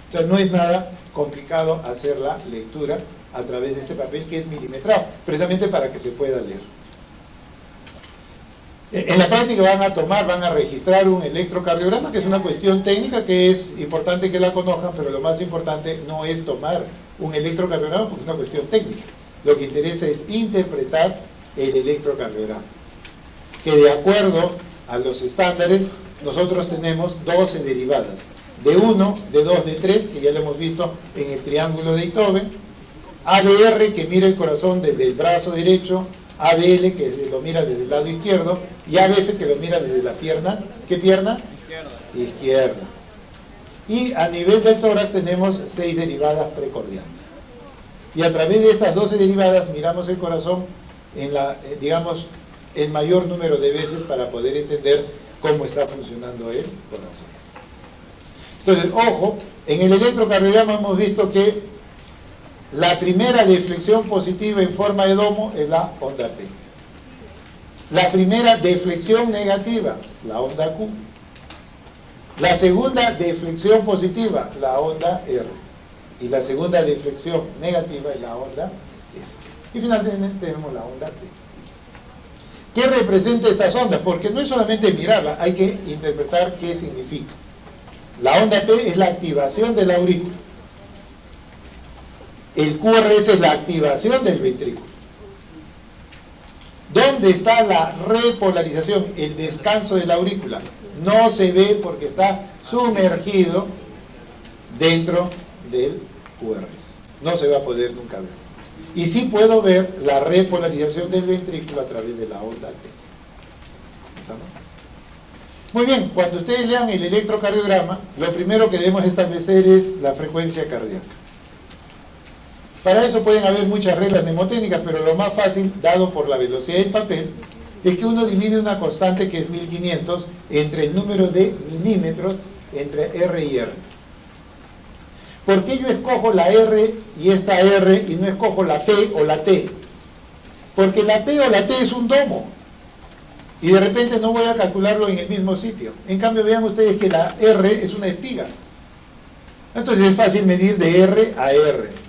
O sea, no es nada complicado hacer la lectura a través de este papel que es milimetrado, precisamente para que se pueda leer. En la práctica van a registrar un electrocardiograma, que es una cuestión técnica que es importante que la conozcan, pero lo más importante no es tomar un electrocardiograma porque es una cuestión técnica. Lo que interesa es interpretar el electrocardiograma, que de acuerdo a los estándares nosotros tenemos 12 derivadas, de 1, de 2, de 3, que ya lo hemos visto en el triángulo de Einthoven, ABR, que mira el corazón desde el brazo derecho, ABL, que lo mira desde el lado izquierdo, y ABF, que lo mira desde la pierna. ¿Qué pierna? Izquierda. y a nivel del tórax tenemos 6 derivadas precordiales. Y a través de estas 12 derivadas miramos el corazón en digamos, el mayor número de veces para poder entender cómo está funcionando el corazón. Entonces, ojo, en el electrocardiograma hemos visto que la primera deflexión positiva en forma de domo es la onda P. La primera deflexión negativa, la onda Q. La segunda deflexión positiva, la onda R. Y la segunda deflexión negativa es la onda S. Y finalmente tenemos la onda T. ¿Qué representa estas ondas? Porque no es solamente mirarla, hay que interpretar qué significa. La onda P es la activación de la aurícula. El QRS es la activación del ventrículo. ¿Dónde está la repolarización? El descanso de la aurícula. No se ve porque está sumergido dentro del QRS. No se va a poder nunca ver. Y sí puedo ver la repolarización del ventrículo a través de la onda T. ¿Estamos? Muy bien, cuando ustedes lean el electrocardiograma, lo primero que debemos establecer es la frecuencia cardíaca. Para eso pueden haber muchas reglas mnemotécnicas, pero lo más fácil, dado por la velocidad del papel, es que uno divide una constante que es 1500 entre el número de milímetros entre R y R. ¿Por qué yo escojo la R y esta R y no escojo la P o la T? Porque la P o la T es un domo. Y de repente no voy a calcularlo en el mismo sitio. En cambio, vean ustedes que la R es una espiga. Entonces es fácil medir de R a R.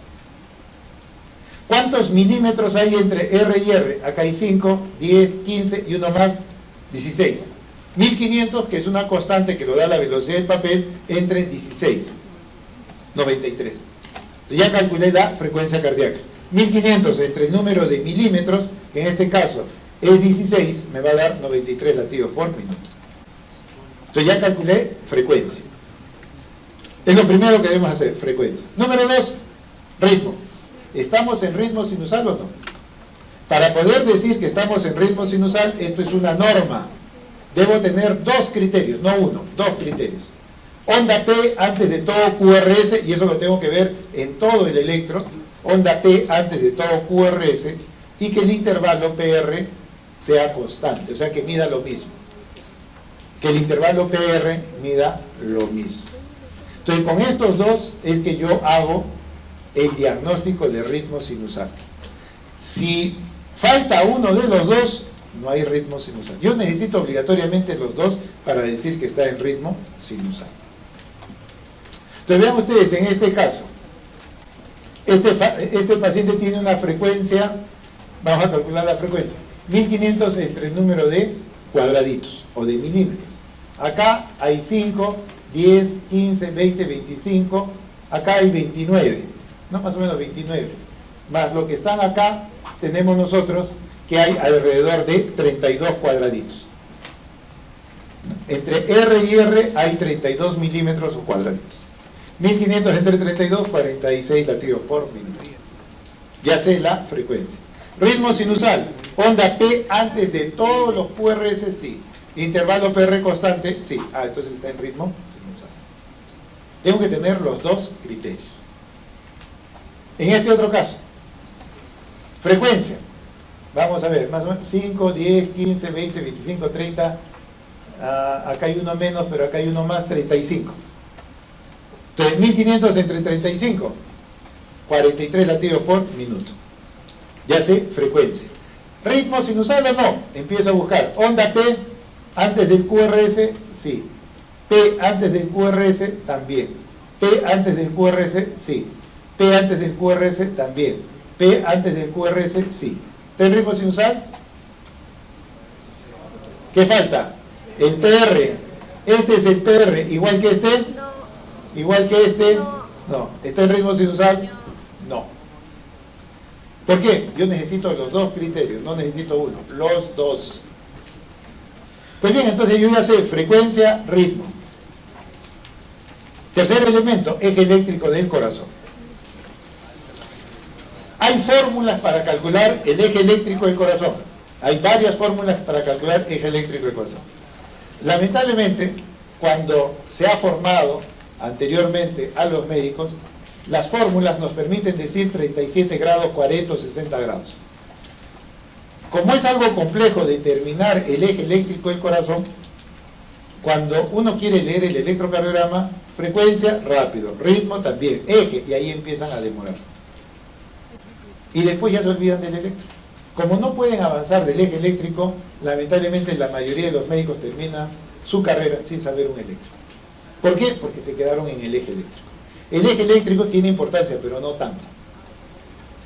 ¿Cuántos milímetros hay entre R y R? Acá hay 5, 10, 15 y uno más, 16. 1500, que es una constante que lo da la velocidad del papel, entre 16. 93. Entonces ya calculé la frecuencia cardíaca. 1500 entre el número de milímetros, que en este caso es 16, me va a dar 93 latidos por minuto. Entonces ya calculé frecuencia. Es lo primero que debemos hacer, frecuencia. Número 2, ritmo. ¿Estamos en ritmo sinusal o no? Para poder decir que estamos en ritmo sinusal, esto es una norma. Debo tener dos criterios, no uno, dos criterios. Onda P antes de todo QRS, y eso lo tengo que ver en todo el electro. Onda P antes de todo QRS, y que el intervalo PR sea constante, o sea que mida lo mismo. Que el intervalo PR mida lo mismo. Entonces con estos dos es que yo hago el diagnóstico de ritmo sinusal. Si falta uno de los dos, no hay ritmo sinusal. Yo necesito obligatoriamente los dos para decir que está en ritmo sinusal. Entonces vean ustedes, en este caso, este paciente tiene una frecuencia, vamos a calcular la frecuencia, 1500 entre el número de cuadraditos o de milímetros. Acá hay 5, 10, 15, 20, 25, acá hay 29, ¿no? Más o menos 29. Más lo que están acá, tenemos nosotros que hay alrededor de 32 cuadraditos. Entre R y R hay 32 milímetros o cuadraditos. 1500 entre 32, 46 latidos por minuto. Ya sé la frecuencia. Ritmo sinusal, onda P antes de todos los QRS, sí. Intervalo PR constante, sí. Entonces está en ritmo sinusal. Tengo que tener los dos criterios. En este otro caso, frecuencia. Vamos a ver, más o menos 5, 10, 15, 20, 25, 30. Acá hay uno menos, pero acá hay uno más, 35. Entonces, 1500 entre 35, 43 latidos por minuto. Ya sé frecuencia. ¿Ritmo sinusal o no? Empiezo a buscar. Onda P antes del QRS, sí. P antes del QRS, también. P antes del QRS, sí. P antes del QRS, también. P antes del QRS, sí. ¿Está en ritmo sinusal? ¿Qué falta? El PR. ¿Este es el PR igual que este? No. ¿Igual que este? No. No. ¿Está en ritmo sinusal? No. ¿Por qué? Yo necesito los dos criterios, no necesito uno, los dos. Pues bien, entonces yo ya sé frecuencia, ritmo. Tercer elemento, eje eléctrico del corazón. Hay fórmulas para calcular el eje eléctrico del corazón. Hay varias fórmulas para calcular eje eléctrico del corazón. Lamentablemente, cuando se ha formado anteriormente a los médicos, las fórmulas nos permiten decir 37 grados, 40 o 60 grados. Como es algo complejo determinar el eje eléctrico del corazón, cuando uno quiere leer el electrocardiograma, frecuencia, rápido, ritmo también, eje, y ahí empiezan a demorarse. Y después ya se olvidan del electro. Como no pueden avanzar del eje eléctrico, lamentablemente la mayoría de los médicos terminan su carrera sin saber un electro. ¿Por qué? Porque se quedaron en el eje eléctrico. El eje eléctrico tiene importancia, pero no tanto.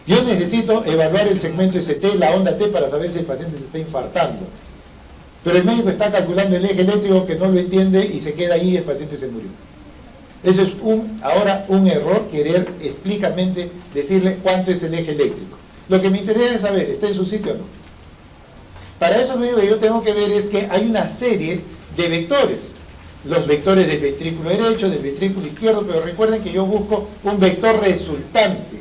Yo necesito evaluar el segmento ST, la onda T, para saber si el paciente se está infartando. Pero el médico está calculando el eje eléctrico que no lo entiende y se queda ahí y el paciente se murió. Eso es ahora un error, querer explícitamente decirle cuánto es el eje eléctrico. Lo que me interesa es saber, ¿está en su sitio o no? Para eso lo único que yo tengo que ver es que hay una serie de vectores. Los vectores del ventrículo derecho, del ventrículo izquierdo, pero recuerden que yo busco un vector resultante.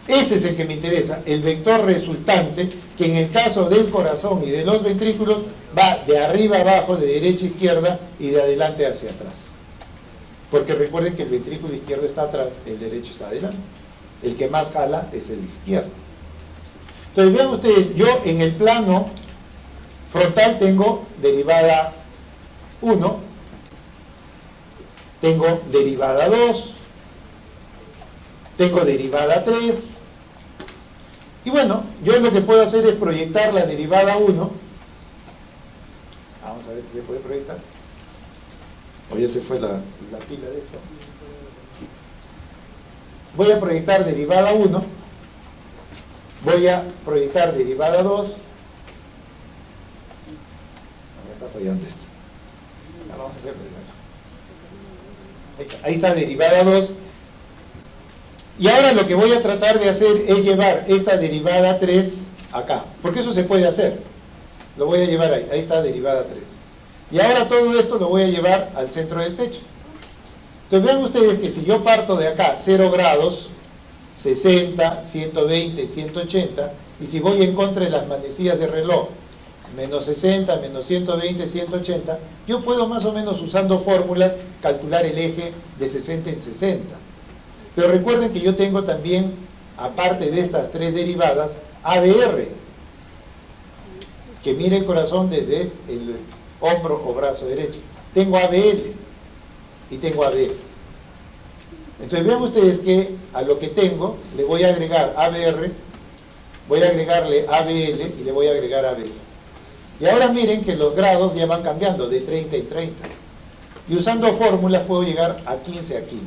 Ese es el que me interesa, el vector resultante, que en el caso del corazón y de los ventrículos va de arriba a abajo, de derecha a izquierda y de adelante hacia atrás. Porque recuerden que el ventrículo izquierdo está atrás, el derecho está adelante. El que más jala es el izquierdo. Entonces vean ustedes, yo en el plano frontal tengo derivada 1, tengo derivada 2, tengo derivada 3, y bueno, yo lo que puedo hacer es proyectar la derivada 1, vamos a ver si se puede proyectar, o ya se fue la pila de esto. Voy a proyectar derivada 1, voy a proyectar derivada 2, me está fallando esto, vamos a hacerlo desde acá. Ahí está derivada 2, y ahora lo que voy a tratar de hacer es llevar esta derivada 3 acá, porque eso se puede hacer, lo voy a llevar ahí, ahí está derivada 3, y ahora todo esto lo voy a llevar al centro del pecho. Entonces vean ustedes que si yo parto de acá 0 grados, 60, 120, 180, y si voy en contra de las manecillas de reloj, menos 60, menos 120, 180, yo puedo más o menos usando fórmulas calcular el eje de 60 en 60. Pero recuerden que yo tengo también, aparte de estas tres derivadas, ABR, que mira el corazón desde el hombro o brazo derecho. Tengo ABL y tengo ABF. Entonces vean ustedes que a lo que tengo le voy a agregar ABR, voy a agregarle ABL y le voy a agregar ABF. Y ahora miren que los grados ya van cambiando de 30 en 30. Y usando fórmulas puedo llegar a 15 a 15.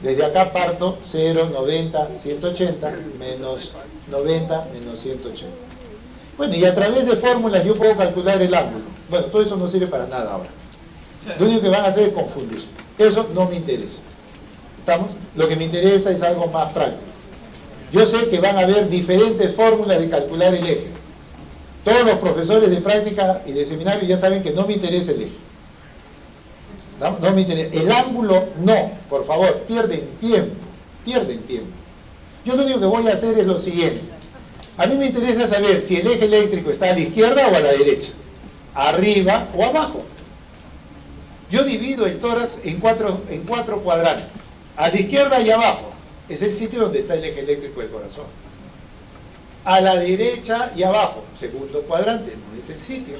Desde acá parto 0, 90, 180, menos 90, menos 180. Bueno, y a través de fórmulas yo puedo calcular el ángulo. Bueno, todo eso no sirve para nada ahora. Lo único que van a hacer es confundirse. Eso no me interesa. ¿Estamos? Lo que me interesa es algo más práctico. Yo sé que van a haber diferentes fórmulas de calcular el eje. Todos los profesores de práctica y de seminario ya saben que no me interesa el eje. No me interesa. El ángulo no, por favor, pierden tiempo. Yo lo único que voy a hacer es lo siguiente. A mí me interesa saber si el eje eléctrico está a la izquierda o a la derecha, arriba o abajo. Yo divido el tórax en cuatro cuadrantes. A la izquierda y abajo es el sitio donde está el eje eléctrico del corazón. A la derecha y abajo, segundo cuadrante, no es el sitio.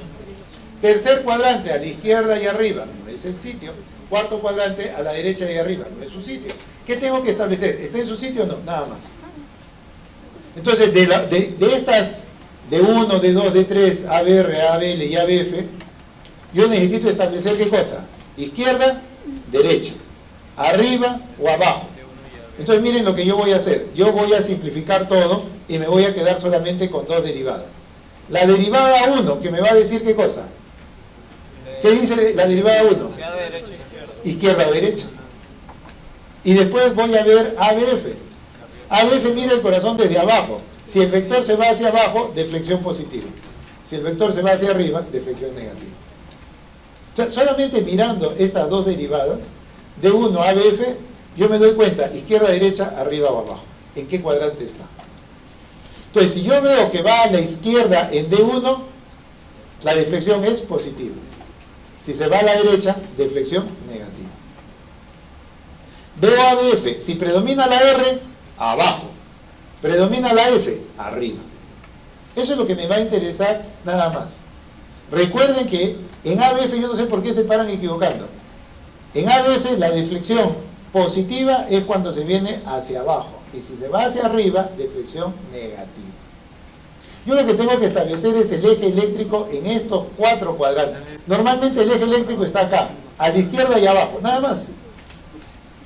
Tercer cuadrante, a la izquierda y arriba, no es el sitio. Cuarto cuadrante, a la derecha y arriba, no es su sitio. ¿Qué tengo que establecer? ¿Está en su sitio o no? Nada más. Entonces, de estas, de 1, de 2, de 3, ABR, ABL y ABF, yo necesito establecer ¿qué cosa? Izquierda, derecha, arriba o abajo. Entonces miren lo que yo voy a hacer. Yo voy a simplificar todo y me voy a quedar solamente con dos derivadas. La derivada 1, que me va a decir ¿qué cosa? ¿Qué dice la derivada 1? Izquierda o derecha. Y después voy a ver ABF. ABF mira el corazón desde abajo. Si el vector se va hacia abajo, deflexión positiva. Si el vector se va hacia arriba, deflexión negativa. O sea, solamente mirando estas dos derivadas, de 1 a ABF, yo me doy cuenta, izquierda, derecha, arriba o abajo. ¿En qué cuadrante está? Entonces, si yo veo que va a la izquierda en D1, la deflexión es positiva. Si se va a la derecha, deflexión negativa. Veo ABF, si predomina la R, abajo. Predomina la S, arriba. Eso es lo que me va a interesar nada más. Recuerden que en ABF yo no sé por qué se paran equivocando. En ABF la deflexión positiva es cuando se viene hacia abajo. Y si se va hacia arriba, deflexión negativa. Yo lo que tengo que establecer es el eje eléctrico en estos 4 cuadrantes. Normalmente el eje eléctrico está acá, a la izquierda y abajo, nada más.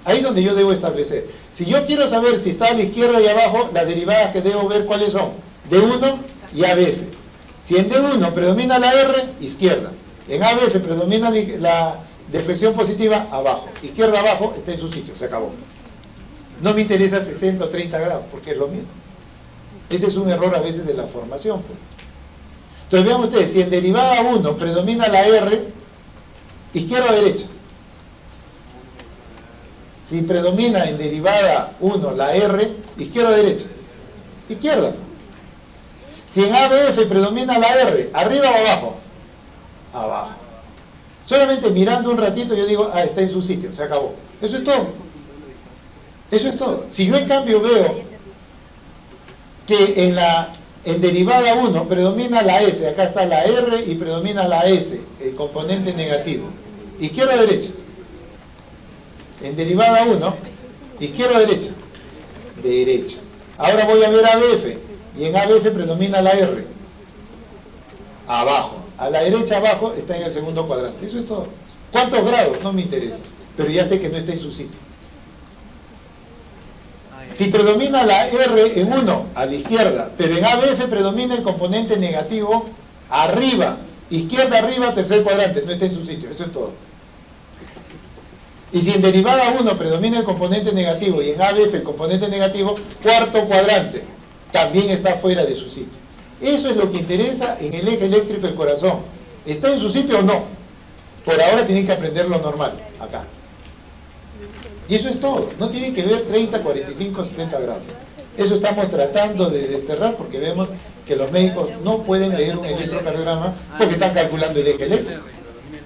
Ahí es donde yo debo establecer. Si yo quiero saber si está a la izquierda y abajo, las derivadas que debo ver cuáles son, D1 y ABF. Si en D1 predomina la R, izquierda. En ABF predomina la deflexión positiva, abajo. Izquierda abajo, está en su sitio, se acabó. No me interesa 60 o 30 grados, porque es lo mismo. Ese es un error a veces de la formación, pues. Entonces vean ustedes, si en derivada 1 predomina la R, izquierda o derecha. Si predomina en derivada 1 la R, izquierda o derecha. Izquierda. Si en ABF predomina la R, ¿arriba o abajo? Abajo. Solamente mirando un ratito yo digo, ah, está en su sitio, se acabó. Eso es todo. Eso es todo. Si yo en cambio veo que en derivada 1 predomina la S, acá está la R y predomina la S, el componente negativo. ¿Izquierda o derecha? En derivada 1, ¿izquierda o derecha? Derecha. Ahora voy a ver ABF, y en ABF predomina la R. Abajo. A la derecha abajo está en el segundo cuadrante. Eso es todo. ¿Cuántos grados? No me interesa. Pero ya sé que no está en su sitio. Si predomina la R en 1, a la izquierda, pero en ABF predomina el componente negativo, arriba, izquierda arriba, tercer cuadrante, no está en su sitio, eso es todo. Y si en derivada 1 predomina el componente negativo y en ABF el componente negativo, cuarto cuadrante, también está fuera de su sitio. Eso es lo que interesa en el eje eléctrico del corazón. ¿Está en su sitio o no? Por ahora tienen que aprender lo normal, acá. Y eso es todo, no tiene que ver 30, 45, 70 grados. Eso estamos tratando de desterrar porque vemos que los médicos no pueden leer un electrocardiograma porque están calculando el eje eléctrico.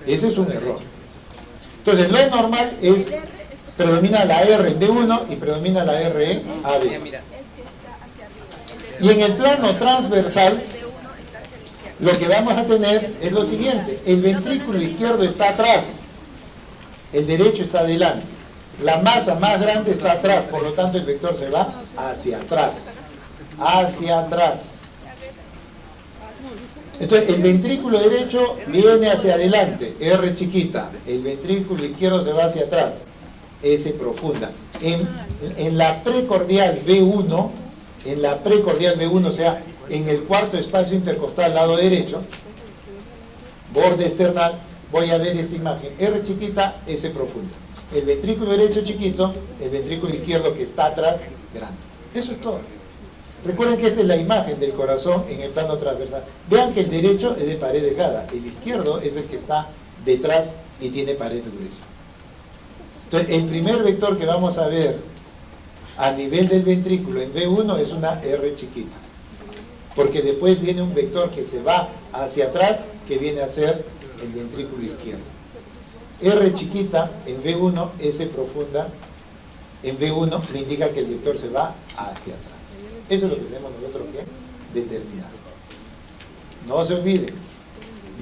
Ese es un error. Entonces, lo normal es, predomina la R en D1 y predomina la R en AB. Y en el plano transversal, lo que vamos a tener es lo siguiente. El ventrículo izquierdo está atrás, el derecho está adelante. La masa más grande está atrás, por lo tanto el vector se va hacia atrás. Hacia atrás. Entonces el ventrículo derecho viene hacia adelante, R chiquita. El ventrículo izquierdo se va hacia atrás, S profunda. En la precordial B1, o sea, en el cuarto espacio intercostal, lado derecho, borde external, voy a ver esta imagen. R chiquita, S profunda. El ventrículo derecho chiquito, el ventrículo izquierdo que está atrás, grande. Eso es todo. Recuerden que esta es la imagen del corazón en el plano transversal. Vean que el derecho es de pared delgada, el izquierdo es el que está detrás y tiene pared gruesa. Entonces, el primer vector que vamos a ver a nivel del ventrículo en V1 es una R chiquita. Porque después viene un vector que se va hacia atrás, que viene a ser el ventrículo izquierdo. R chiquita en V1, S profunda en V1 me indica que el vector se va hacia atrás. Eso es lo que tenemos nosotros que determinar. No se olviden.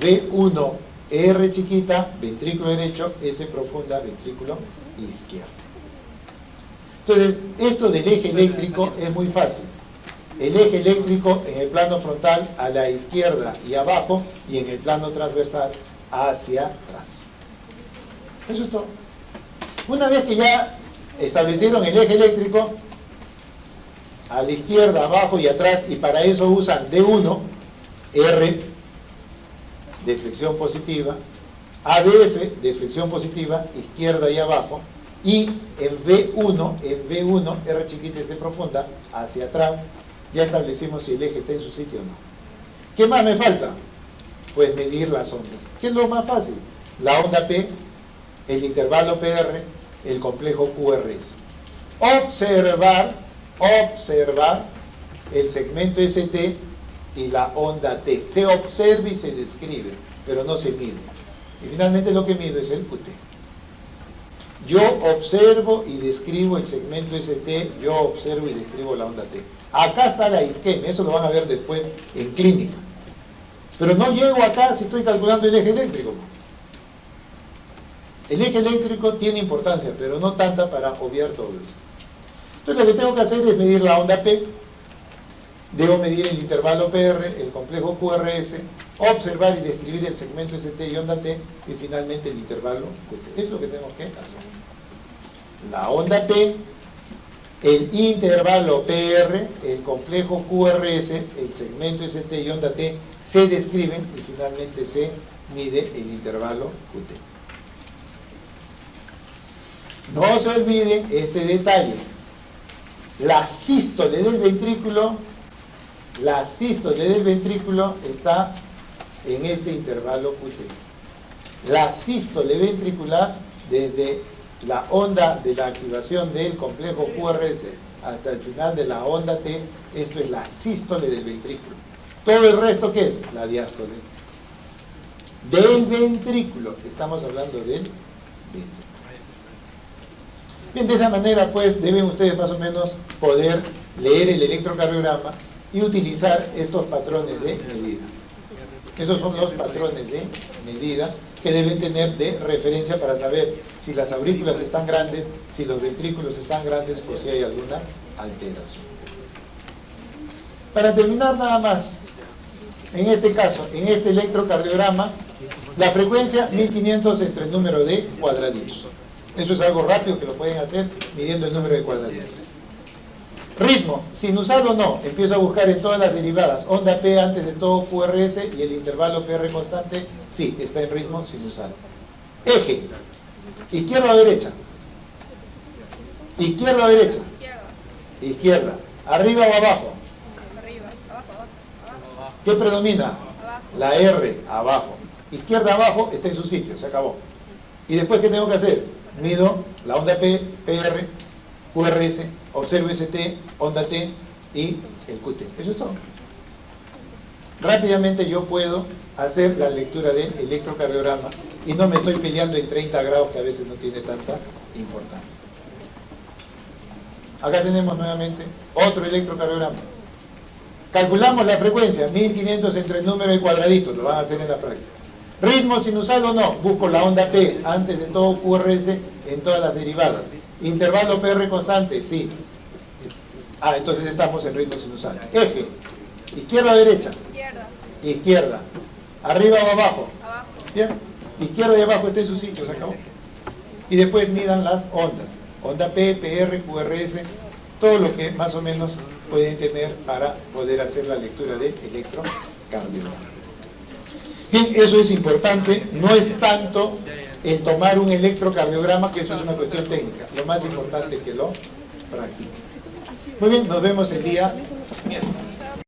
V1, R chiquita, ventrículo derecho, S profunda, ventrículo izquierdo. Entonces, esto del eje eléctrico es muy fácil. El eje eléctrico en el plano frontal a la izquierda y abajo, y en el plano transversal hacia atrás. Eso es todo. Una vez que ya establecieron el eje eléctrico, a la izquierda, abajo y atrás, y para eso usan D1, R, deflexión positiva, ABF, deflexión positiva, izquierda y abajo, y en V1, R chiquita y C profunda, hacia atrás, ya establecimos si el eje está en su sitio o no. ¿Qué más me falta? Pues medir las ondas. ¿Qué es lo más fácil? La onda P, el intervalo PR, el complejo QRS. Observar el segmento ST y la onda T. Se observa y se describe, pero no se mide. Y finalmente lo que mido es el QT. Yo observo y describo el segmento ST, yo observo y describo la onda T. Acá está la isquemia, eso lo van a ver después en clínica. Pero no llego acá si estoy calculando el eje eléctrico. El eje eléctrico tiene importancia, pero no tanta para obviar todo esto. Entonces lo que tengo que hacer es medir la onda P, debo medir el intervalo PR, el complejo QRS, observar y describir el segmento ST y onda T, y finalmente el intervalo QT. Es lo que tenemos que hacer. La onda P, el intervalo PR, el complejo QRS, el segmento ST y onda T se describen y finalmente se mide el intervalo QT. No se olviden este detalle. La sístole del ventrículo está en este intervalo QT. La sístole ventricular, desde la onda de la activación del complejo QRS hasta el final de la onda T, esto es la sístole del ventrículo. Todo el resto, ¿qué es? La diástole del ventrículo. Estamos hablando del ventrículo. Bien, de esa manera pues deben ustedes más o menos poder leer el electrocardiograma y utilizar estos patrones de medida. Estos son los patrones de medida que deben tener de referencia para saber si las aurículas están grandes, si los ventrículos están grandes o si hay alguna alteración. Para terminar nada más, en este caso, en este electrocardiograma, la frecuencia 1500 entre el número de cuadraditos. Eso es algo rápido que lo pueden hacer midiendo el número de cuadraditos. Ritmo, sinusal o no, empiezo a buscar en todas las derivadas. Onda P antes de todo QRS y el intervalo PR constante, sí, está en ritmo sinusal. Eje, izquierda o derecha. Izquierda o derecha. Izquierda. Arriba o abajo. Arriba, abajo. ¿Qué predomina? Abajo. La R, abajo. Izquierda abajo, está en su sitio, se acabó. ¿Y después qué tengo que hacer? Mido la onda P, PR, QRS, observo ST, onda T y el QT. Eso es todo. Rápidamente yo puedo hacer la lectura del electrocardiograma y no me estoy peleando en 30 grados que a veces no tiene tanta importancia. Acá tenemos nuevamente otro electrocardiograma. Calculamos la frecuencia, 1500 entre el número de cuadraditos, lo van a hacer en la práctica. Ritmo sinusal o no, busco la onda P antes de todo QRS en todas las derivadas. Intervalo PR constante, sí. Entonces estamos en ritmo sinusal. Eje, izquierda o derecha. Izquierda. Arriba o abajo. ¿Bien? Izquierda y abajo está en su sitio, se acabó. Y después midan las ondas. Onda P, PR, QRS, todo lo que más o menos pueden tener para poder hacer la lectura de electrocardiograma. Bien, eso es importante, no es tanto el tomar un electrocardiograma, que eso es una cuestión técnica, lo más importante es que lo practique. Muy bien, nos vemos el día